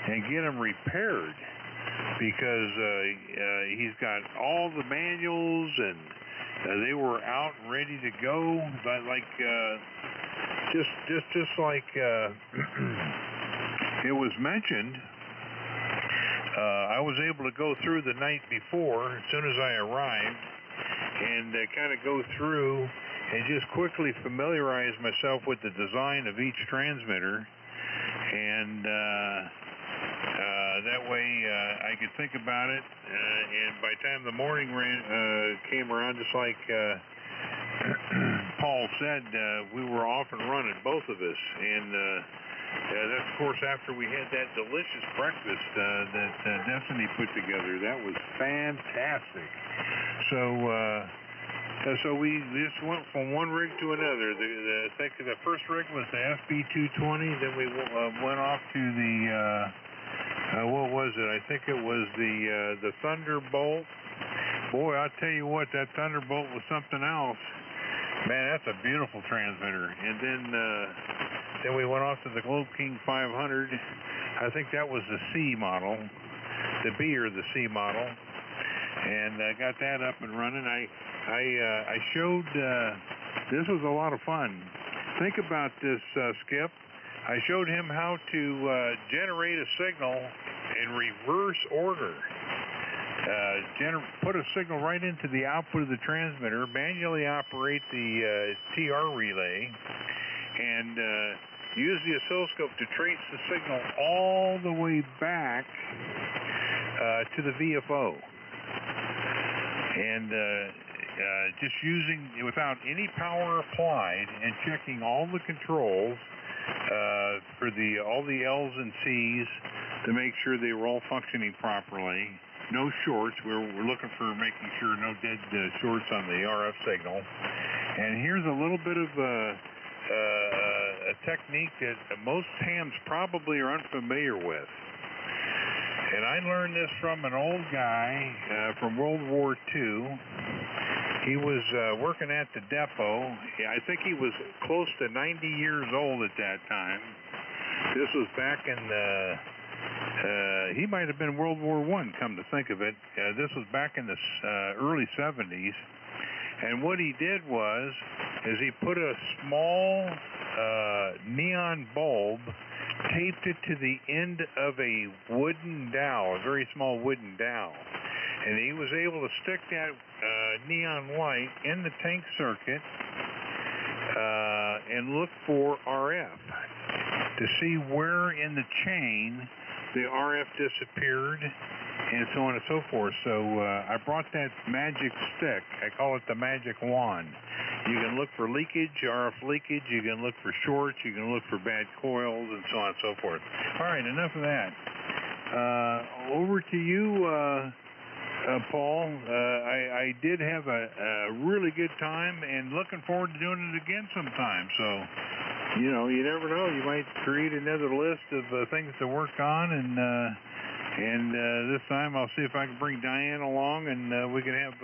and get them repaired, because he's got all the manuals and they were out and ready to go. But like just like it was mentioned, I was able to go through the night before as soon as I arrived and kind of go through and just quickly familiarize myself with the design of each transmitter, and That way I could think about it, and by the time the morning came around, just like Paul said, we were off and running, both of us, and that's, of course, after we had that delicious breakfast that Destiny put together. That was fantastic. So we just went from one rig to another. I think the first rig was the FB220. Then we went off to the what was it? I think it was the Thunderbolt. Boy, I'll tell you what, that Thunderbolt was something else. Man, that's a beautiful transmitter. And then we went off to the Globe King 500. I think that was the C model, the B or the C model, and I got that up and running. I showed, this was a lot of fun. Think about this, Skip. I showed him how to generate a signal in reverse order. Put a signal right into the output of the transmitter, manually operate the TR relay, and use the oscilloscope to trace the signal all the way back to the VFO. And just using, without any power applied, and checking all the controls for all the L's and C's to make sure they were all functioning properly. No shorts. We're looking for making sure no dead shorts on the RF signal. And here's a little bit of a technique that most hams probably are unfamiliar with. And I learned this from an old guy from World War II. He was working at the depot. I think he was close to 90 years old at that time. This was back in the, he might have been World War I, come to think of it. This was back in the early 70s. And what he did was, is he put a small neon bulb, taped it to the end of a wooden dowel, a very small wooden dowel. And he was able to stick that neon light in the tank circuit and look for RF to see where in the chain the RF disappeared and so on and so forth. So I brought that magic stick. I call it the magic wand. You can look for leakage, RF leakage. You can look for shorts. You can look for bad coils and so on and so forth. All right, enough of that. Over to you, Paul. I did have a really good time and looking forward to doing it again sometime. So, you know, you never know. You might create another list of things to work on, and this time I'll see if I can bring Diane along, and we can have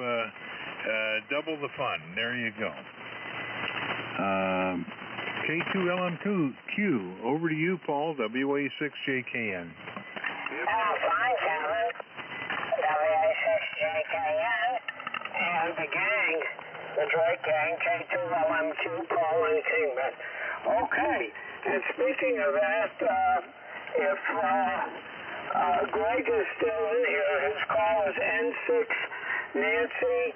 double the fun. There you go. K2LM2Q. Over to you, Paul. WA6JKN. Fine, Kevin. WA6JKN and the gang, the Drake gang, K2LM2, Paul and Kingman. Okay, and speaking of that, if Greg is still in here, his call is N6 Nancy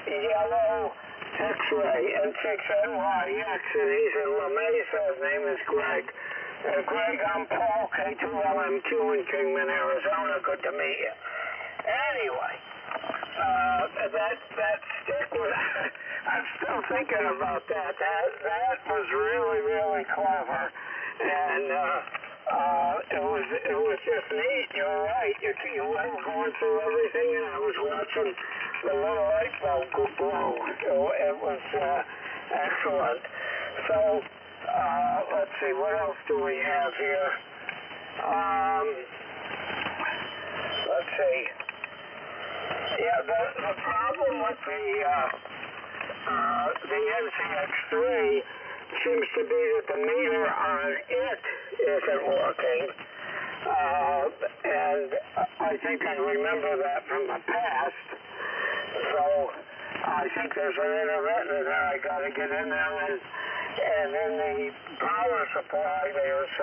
Yellow X-Ray, N6NYX, and he's in La Mesa. His name is Greg. Greg, I'm Paul, K2LM2 in Kingman, Arizona. Good to meet you. Anyway, that stick was, I'm still thinking about that. That was really, really clever. And it was just neat. You're right. You went going through everything, and I was watching the little light bulb go blow. It was excellent. So, let's see, what else do we have here? Let's see. Yeah, the problem with the NCX3 seems to be that the meter on it isn't working. And I think I remember that from the past. So I think there's an intermittent that I got to get in there, and in the power supply there's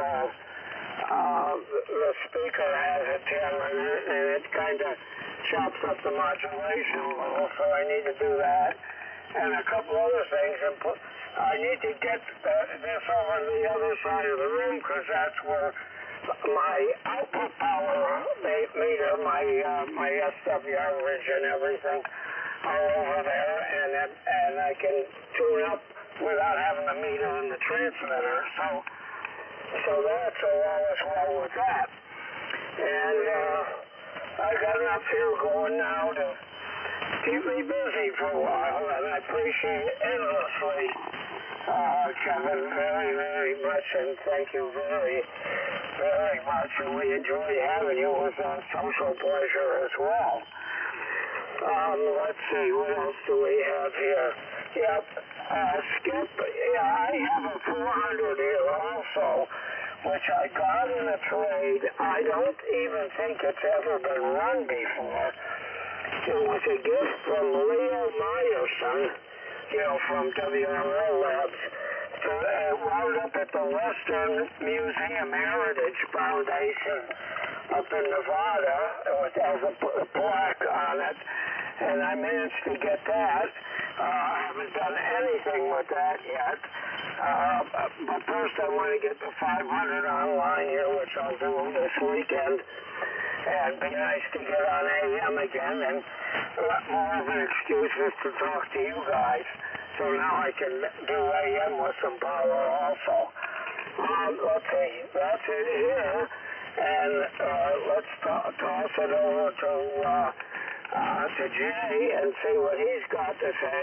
the speaker has a tail in it, and it kind of chops up the modulation a little, so I need to do that. And a couple other things, and I need to get this over to the other side of the room, because that's where my output power meter, my SWR ridge and everything are over there, and I can tune up without having the meter in the transmitter. So that's all is well with that. And I got enough here going now to keep me busy for a while, and I appreciate it endlessly, Kevin, very, very much, and thank you very, very much. And we enjoy having you as a social pleasure as well. Let's see, what else do we have here? Yep, Skip, yeah, I have a 400 here also, which I got in a trade. I don't even think it's ever been run before. It was a gift from Leo Meyerson, from WRO Labs, wound up at the Western Museum Heritage Foundation up in Nevada. It has a plaque on it, and I managed to get that. I haven't done anything with that yet. But first I want to get the 500 online here, which I'll do this weekend. And be nice to get on AM again, and more of an excuse is to talk to you guys. So now I can do AM with some power also. Let's see, that's it here. And let's toss it over to Jay and see what he's got to say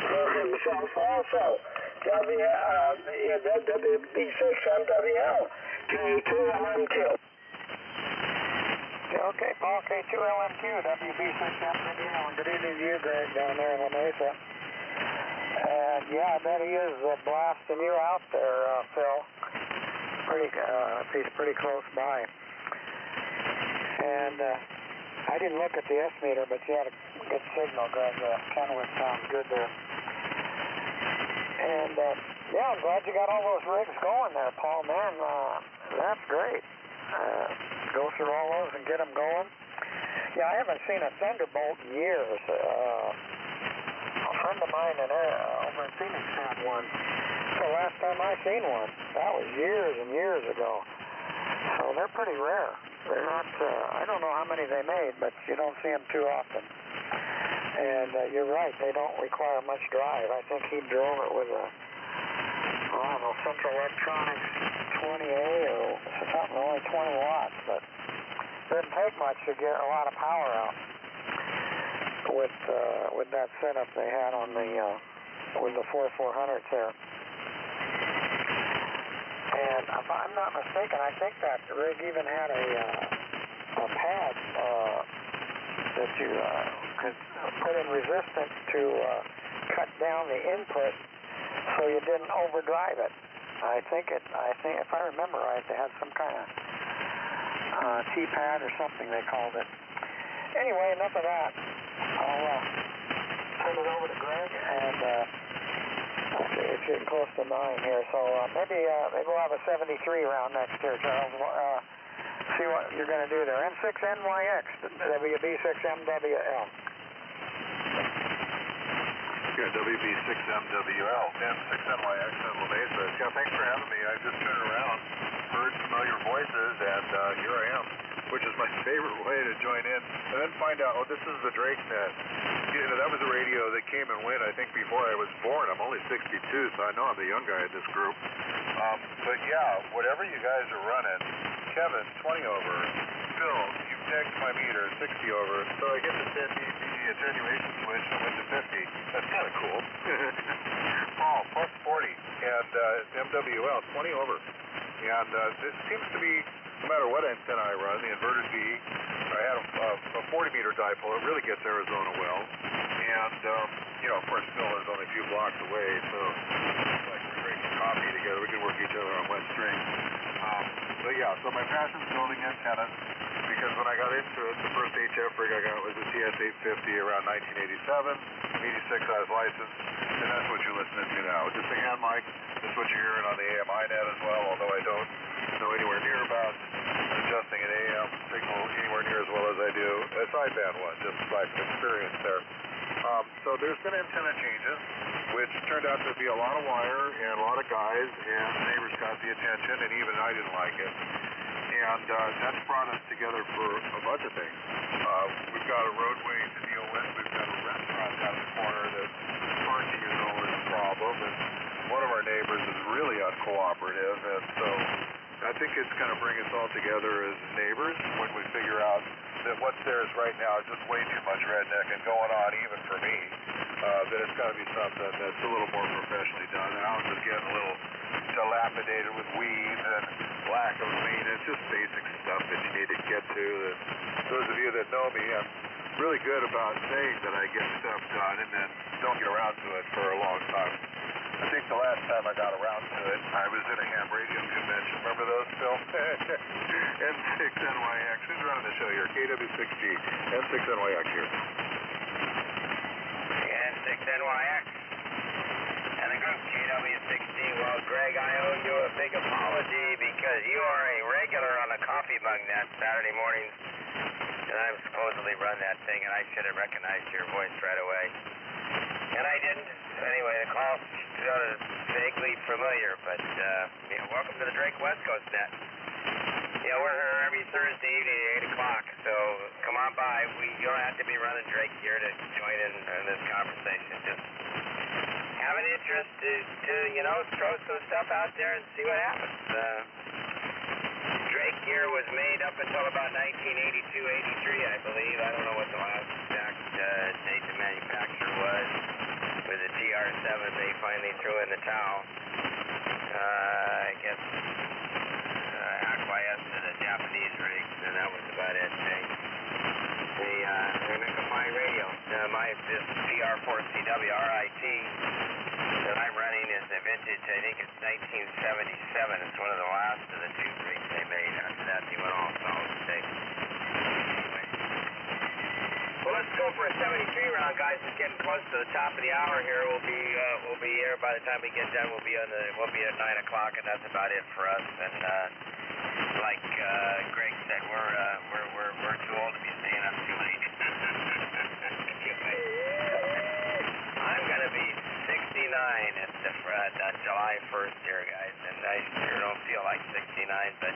for himself also. WB6MWL, K2LMQ. Okay, Paul, K2LMQ, WB6MWL. Good evening to you, Greg, down there in La Mesa. And yeah, I bet he is blasting you out there, Phil. He's pretty close by. And I didn't look at the S-meter, but you had a good signal, Greg. Kenwood sounds good there. And yeah, I'm glad you got all those rigs going there, Paul, man. That's great. Go through all those and get them going. Yeah, I haven't seen a Thunderbolt in years. A friend of mine over in Phoenix had one. The last time I seen one, that was years and years ago. So they're pretty rare. They're not, I don't know how many they made, but you don't see them too often. And you're right, they don't require much drive. I think he drove it with a, I don't know, Central Electronics 20A or something, only 20 watts, but didn't take much to get a lot of power out with that setup they had on the with the 4400s there. And if I'm not mistaken, I think that rig even had a pad that you could put in resistance to cut down the input so you didn't overdrive it. I think if I remember right, they had some kind of T-pad or something they called it. Anyway, enough of that. I'll turn it over to Greg, and it's getting close to 9 here, so maybe we'll have a 73 round next year, Charles. See what you're going to do there. M6NYX, WB6MWL. Yeah, WB6MWL, M6NYX in La Mesa. Yeah, thanks for having me. I just turned around, heard familiar voices, and here I am, which is my favorite way to join in. And then find out, oh, this is the Drake Net. That was a radio that came and went, I think, before I was born. I'm only 62, so I know I'm the young guy in this group. But yeah, whatever you guys are running, Kevin, 20 over. Phil, you've tagged my meter, 60 over. So I get the 10 dB attenuation switch and went to 50. That's kind of cool. Paul, plus 40. And MWL, 20 over. And this seems to be, no matter what antenna I run, the inverted V, I had a 40-meter dipole. It really gets Arizona well. And, of course, Phil is only a few blocks away, so like we're drinking coffee together. We can work each other on wet strings. But yeah, so my passion's building antennas, because when I got into it, the first HF rig I got was a TS-850 around 1987. 86 I was licensed, and that's what you're listening to now. Just a hand mic. That's what you're hearing on the AMI net as well, although I don't know anywhere near about adjusting an AM signal anywhere near as well as I do a sideband one, just by experience there. So there's been antenna changes, which turned out to be a lot of wire and a lot of guys, and the neighbors got the attention, and even I didn't like it. and that's brought us together for a bunch of things. We've got a roadway to deal with. We've got a restaurant down the corner that parking is always a problem, and one of our neighbors is really uncooperative, and so I think it's going to bring us all together as neighbors when we figure out that what's there is right now is just way too much redneck and going on even for me, that it's got to be something that's a little more professionally done. The house is getting a little dilapidated with weeds and lack of maintenance, just basic stuff that you need to get to. And those of you that know me, I'm really good about saying that I get stuff done and then don't get around to it for a long time. I think the last time I got around to it, I was at a ham radio convention. Remember those, Phil? N6NYX. Who's running the show here? KW6G. N6NYX here. N6NYX. And the group KW6G. Well, Greg, I owe you a big apology because you are a regular on the Coffee Mug Net Saturday mornings. And I supposedly run that thing, and I should have recognized your voice right away. And I didn't. Anyway, the call sounded vaguely familiar, but, welcome to the Drake West Coast Net. We're here every Thursday evening at 8 o'clock, so come on by. You don't have to be running Drake here to join in this conversation. Just have an interest to throw some stuff out there and see what happens. Drake gear was made up until about 1982, 83, I believe. I don't know what the last exact date the manufacture was. With the TR7, they finally threw in the towel. I guess acquiesced to the Japanese rigs, and that was about it. They make a fine radio. This TR4CW RIT that I'm running is a vintage, I think it's 1977. It's one of the last of the tube rigs they made. After that, they went all solid state. Well, let's go for a 73 round, guys. It's getting close to the top of the hour here. We'll be here by the time we get done. We'll be at 9 o'clock, and that's about it for us. And like Greg said, we're too old to be staying up too late. I'm gonna be 69 at July 1st here, guys, and I sure don't feel like 69, but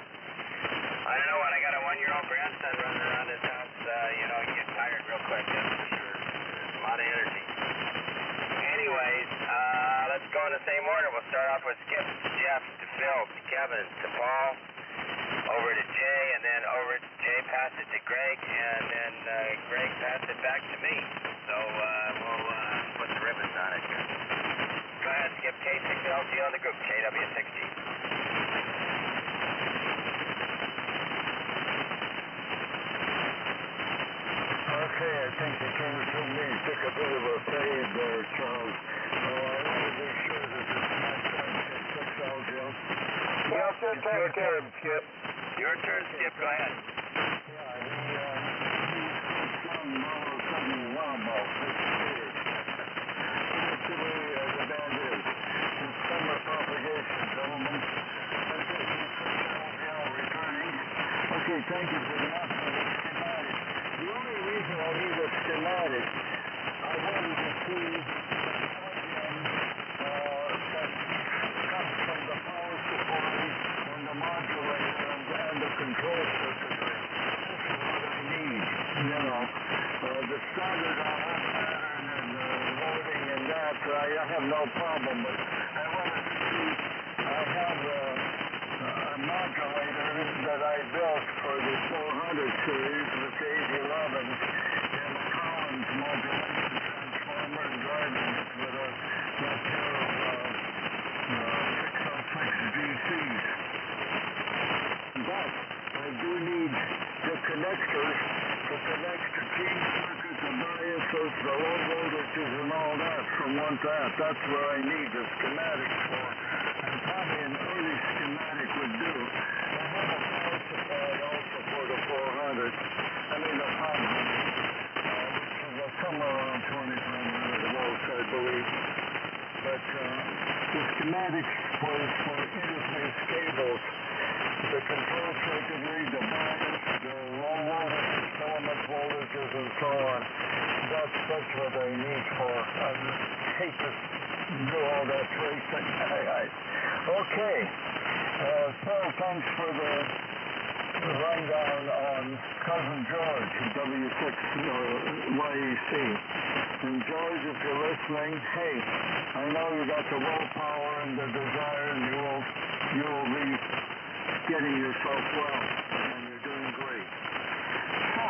I don't know, when I got a 1-year-old grandson running around his house, you get tired real quick, that's for sure. There's a lot of energy. Anyways, let's go in the same order. We'll start off with Skip, to Jeff, to Phil, to Kevin, to Paul, over to Jay, and then over to Jay, pass it to Greg, and then Greg pass it back to me. So we'll put the ribbons on it here. Go ahead, Skip, K6LG on the group, KW6G. Okay, I think you came to me. Took a bit of a fade there, Charles. I want to be sure that this match on K6LG. Yes, your turn, Skip. Your turn, Skip. Go ahead. Some Wombo. That's the way the band is. It's summer propagation, gentlemen. Returning. Okay, thank you for the answer. The only reason I need a schematic, I wanted to see the plug-in that comes from the power supply and the modulator and the control circuitry. This is what I need. The standard RF pattern and loading and that, I have no problem, but I wanted to see, I have a modulator that I built for the 400 series with the 811 and a Collins modulation transformer and driving it with a pair of 606 DCs. But I do need the connectors to connect the change circuit, the biases, the low voltages and all that from one to that. That's where I need the schematics for. And probably an early schematic would do. I have a power supply also for the 400. I mean the 500, which is somewhere around 2,500 volts, I believe. But the schematics for interface cables, the control circuitry, the bias, the low voltage, filament voltages, and so on. That's what I need for. I hate to do all that tracing. Okay. Phil, thanks for the rundown on Cousin George, W6YEC. And George, if you're listening, hey, I know you got the willpower and the desire, and you will be getting yourself well, and you're doing great. So,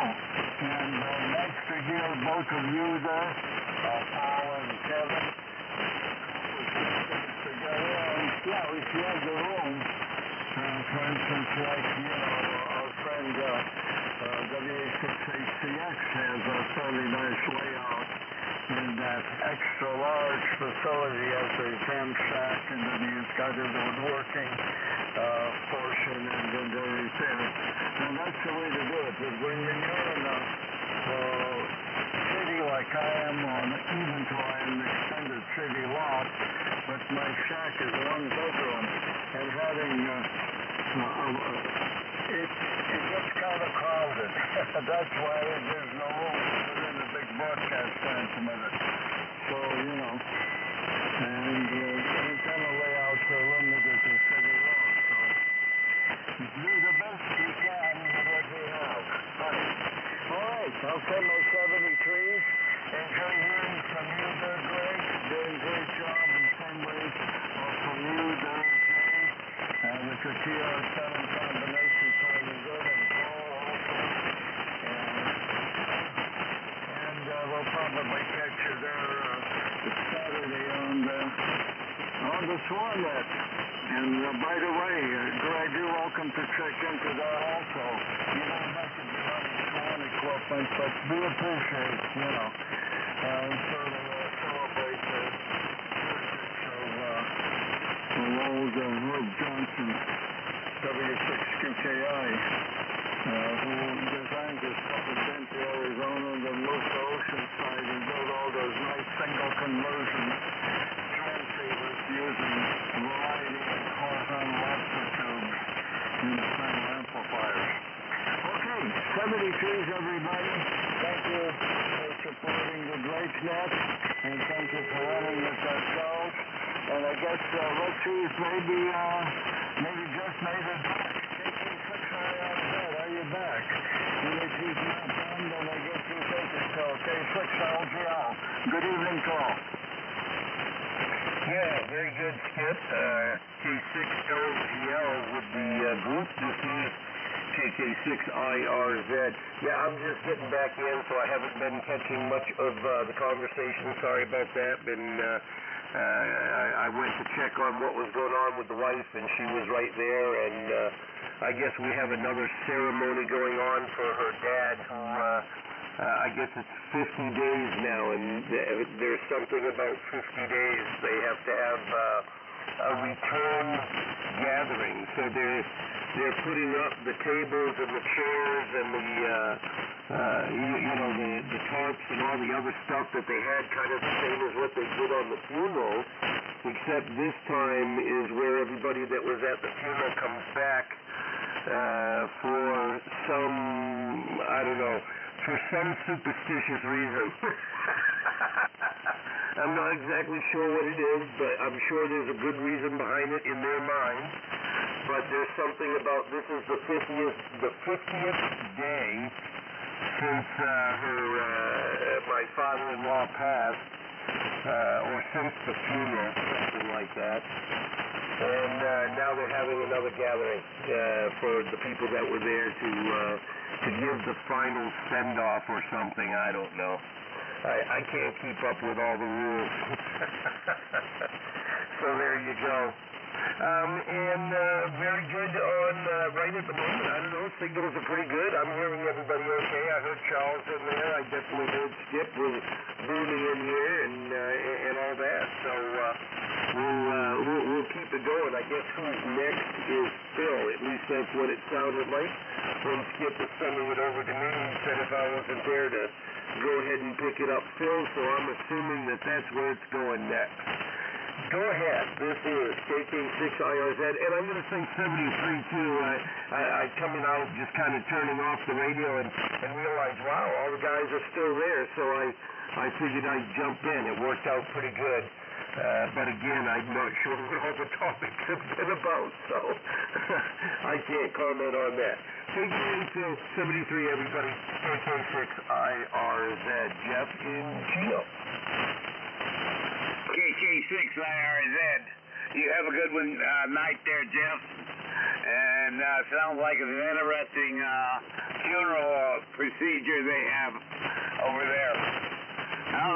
and nice to hear both of you there, Paul and Kevin, together. And yeah, we shared the room. For instance, like, our friend WA6HCX has a fairly nice layout in that extra large facility as a cam shack, and then he's got his woodworking portion and then the repair. And that's the way to do it. But when you're in a city like I am on, even though I'm an extended city lot, but my shack is one bedroom, and having it gets kind of crowded. That's why there's no room to put in a big broadcast transmitter. So, and antenna layouts are limited to city law. So do the best we can with what we have. All right, I'll send my 73s. Enjoy hearing from you there, Greg. Doing a great job in some ways. From you there, Jay. With the TR7 combination, so really good. And Paul also. And we'll probably catch you there Saturday on the Swanet. And by the way, Greg, you're welcome to check into that also. You don't have to be running Swan equipment, but we appreciate, and sort of celebrate the old Herb Johnson, W6QKI, who designed this stuff in Bente, Arizona, and then moved to Oceanside and built all those nice single conversion transceivers using a variety of horizontal output tubes and external amplifiers. Okay, 73s, everybody. Thank you for supporting the DrakeNet, and thank you for running with ourselves. And I guess, let's see if maybe just made it back. KK6IRZ, are you back? If he's not done, then I guess we take it. So, K6LGL. Good evening, Paul. Yeah, very good, Skip. K6LGL with the group. This is KK6IRZ. Yeah, I'm just getting back in, so I haven't been catching much of the conversation. Sorry about that. I went to check on what was going on with the wife, and she was right there, and I guess we have another ceremony going on for her dad, who I guess it's 50 days now, and there's something about 50 days. They have to have a return gathering, so they're putting up the tables and the chairs and the tarps and all the other stuff that they had, kind of the same as what they did on the funeral, except this time is where everybody that was at the funeral comes back for some, I don't know, for some superstitious reason. I'm not exactly sure what it is, but I'm sure there's a good reason behind it in their mind. But there's something about, this is the 50th day since my father-in-law passed, or since the funeral, something like that. And now they're having another gathering for the people that were there to give the final send-off or something. I don't know. I can't keep up with all the rules. So there you go. And very good on right at the moment. I don't know, signals are pretty good. I'm hearing everybody okay. I heard Charles in there. I definitely heard Skip was booming in here and all that. So we'll keep it going. I guess who's next is Phil. At least that's what it sounded like when Skip was sending it over to me. He said if I wasn't there to go ahead and pick it up, Phil. So I'm assuming that that's where it's going next. Go ahead. This is KK6IRZ, and I'm going to say 73 too. I coming out, just kind of turning off the radio and realized, wow, all the guys are still there. So I figured I'd jump in. It worked out pretty good. But again, I'm not sure what all the topics have been about, so I can't comment on that. KK 73, everybody. KK6IRZ, Jeff in Chino. KK6IRZ. You have a good night there, Jeff. And sounds like it's an interesting funeral procedure they have over there.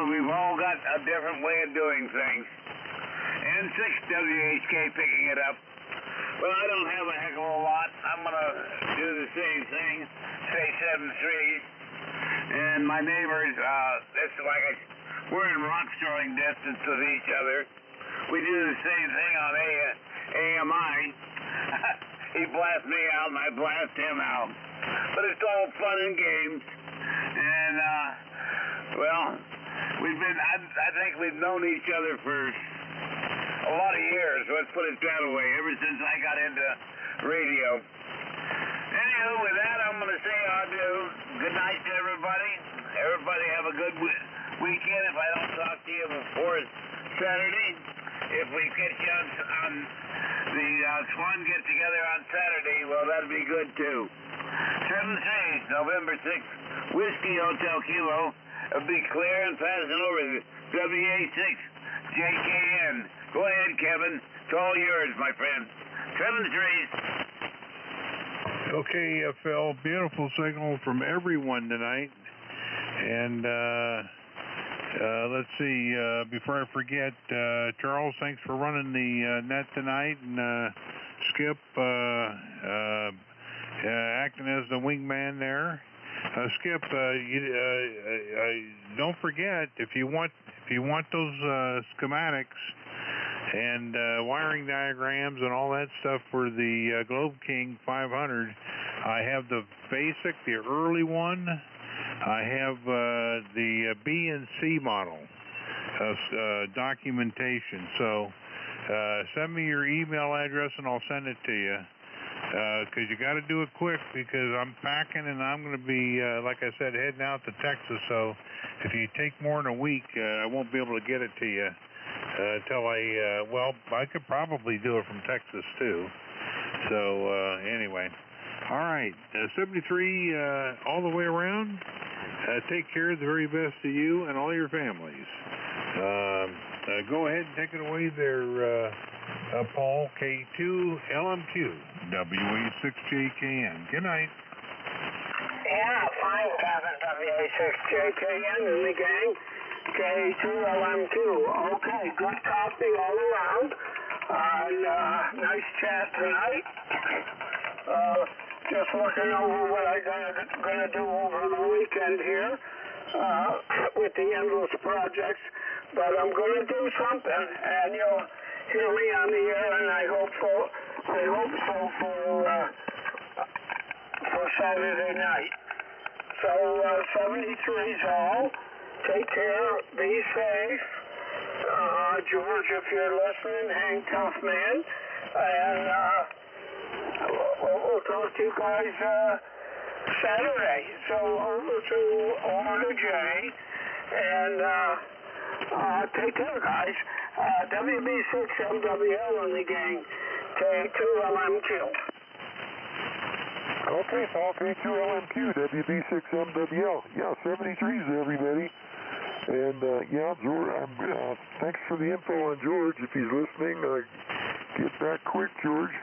We've all got a different way of doing things. N6WHK picking it up. Well, I don't have a heck of a lot. I'm going to do the same thing, say 7-3. And my neighbors, we're in rock throwing distance with each other. We do the same thing on AMI. He blasts me out and I blast him out. But it's all fun and games. And, I think we've known each other for a lot of years, let's put it that way, ever since I got into radio. Anywho, with that, I'm going to say adieu. Good night to everybody. Everybody have a good weekend if I don't talk to you before Saturday. If we catch you on the Swan get-together on Saturday, well, that'd be good, too. 7-3, November 6th, Whiskey Hotel Kilo. Be clear and passing over the WA6 JKN. Go ahead, Kevin. It's all yours, my friend. 7-3. Okay, Phil, beautiful signal from everyone tonight. And let's see, before I forget, Charles, thanks for running the net tonight. And Skip acting as the wingman there. Skip, don't forget, if you want those schematics and wiring diagrams and all that stuff for the Globe King 500, I have the basic, the early one. I have the B and C model documentation. So send me your email address and I'll send it to you. Because you got to do it quick, because I'm packing and I'm going to be, like I said, heading out to Texas. So if you take more than a week, I won't be able to get it to you until I could probably do it from Texas too. So anyway, all right, 73 all the way around. Take care, the very best to you and all your families. Go ahead and take it away there, Paul. K2LMQ, WA6JKN. Good night. Yeah, fine, Kevin. WA6JKN in the gang. K2LMQ. Okay, good copy all around. Nice chat tonight. Just looking over what I'm gonna do over the weekend here with the endless projects. But I'm gonna do something, and you'll hear me on the air, and I hope so for Saturday night. So 73's all. Take care. Be safe. George, if you're listening, hang tough, man. And we'll talk to you guys Saturday. So over to Jay, and take care, guys. WB6MWL in the gang. K2LMQ. Okay, Paul, K2LMQ, WB6MWL. Yeah, 73s, everybody. And, George, thanks for the info on George. If he's listening, get back quick, George.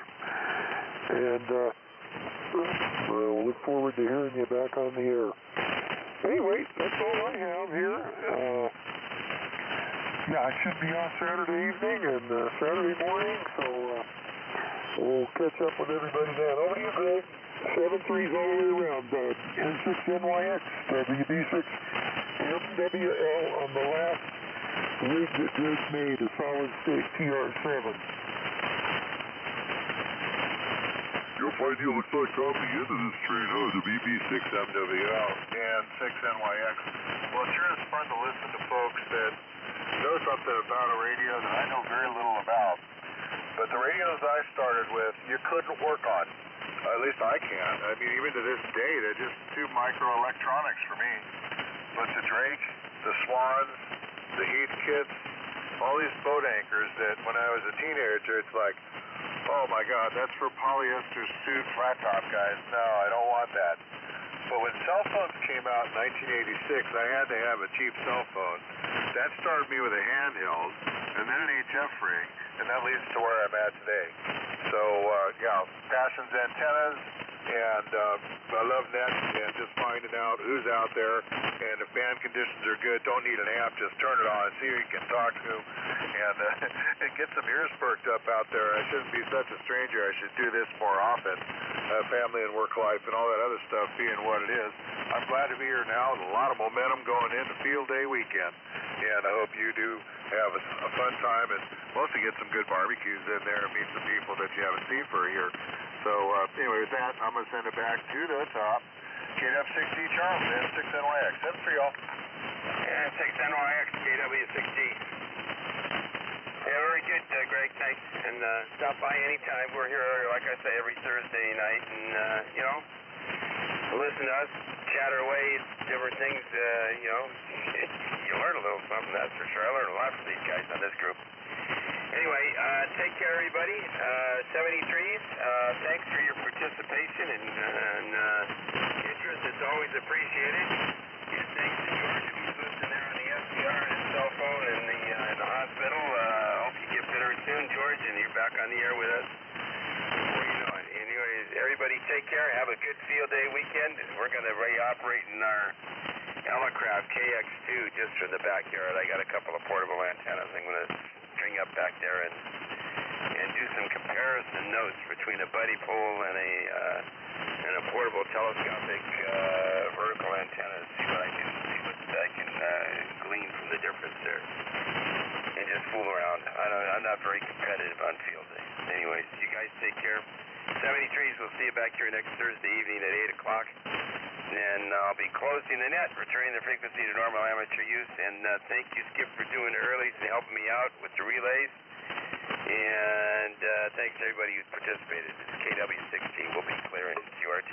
And we'll look forward to hearing you back on the air. Anyway, that's all I have here. I should be on Saturday evening and Saturday morning, so we'll catch up with everybody then. Over to you, Greg. 73s all the way around. N6NYX, WB6 MWL on the last rig that Greg made, a solid state TR7. Your flight deal looks like copy into this train of the BB6MWL and 6NYX. Well, it sure is fun to listen to folks that know something about a radio that I know very little about. But the radios I started with, you couldn't work on. At least I can't. I mean, even to this day, they're just too microelectronics for me. But the Drake, the Swans, the Heathkits, all these boat anchors that when I was a teenager, it's like, oh my God, that's for polyester suit flat top guys. No, I don't want that. But when cell phones came out in 1986, I had to have a cheap cell phone. That started me with a handheld, and then an HF ring, and that leads to where I'm at today. So, yeah, Passions Antennas, and I love net, and just finding out who's out there, and if band conditions are good, don't need an amp, just turn it on and see who you can talk to, and get some ears perked up out there. I shouldn't be such a stranger. I should do this more often. Family and work life and all that other stuff being what it is. I'm glad to be here now with a lot of momentum going into Field Day weekend, and I hope you do have a fun time and mostly get some good barbecues in there and meet some people that you haven't seen for a year. So anyway, with that, I'm going to send it back to the top. KW6D Charles, N6NYX. That's for y'all. N6NYX, KW6D. Yeah, very good, Greg. Thanks. And stop by anytime. We're here, like I say, every Thursday night. And, you know, listen to us, chatter away, different things. You know, you learn a little something, that's for sure. I learned a lot from these guys on this group. Anyway, take care, everybody. 73s, thanks for your participation and interest. It's always appreciated. And thanks to George, who's listening there on the SCR and his cell phone in the hospital. Hope you get better soon, George, and you're back on the air with us before you know it. Anyway, everybody take care. Have a good Field Day weekend. We're going to re-operate in our Elecraft KX2 just from the backyard. I got a couple of portable antennas I'm going to string up back there and do some comparison notes between a buddy pole and a portable telescopic vertical antenna. See what I can glean from the difference there, and just fool around. I'm not very competitive on Field Day. Anyways, you guys take care. 73s, we'll see you back here next Thursday evening at 8 o'clock. And I'll be closing the net, returning the frequency to normal amateur use. And thank you, Skip, for doing the earlies and helping me out with the relays. And thanks to everybody who's participated. This is KW16. We'll be clearing QRT.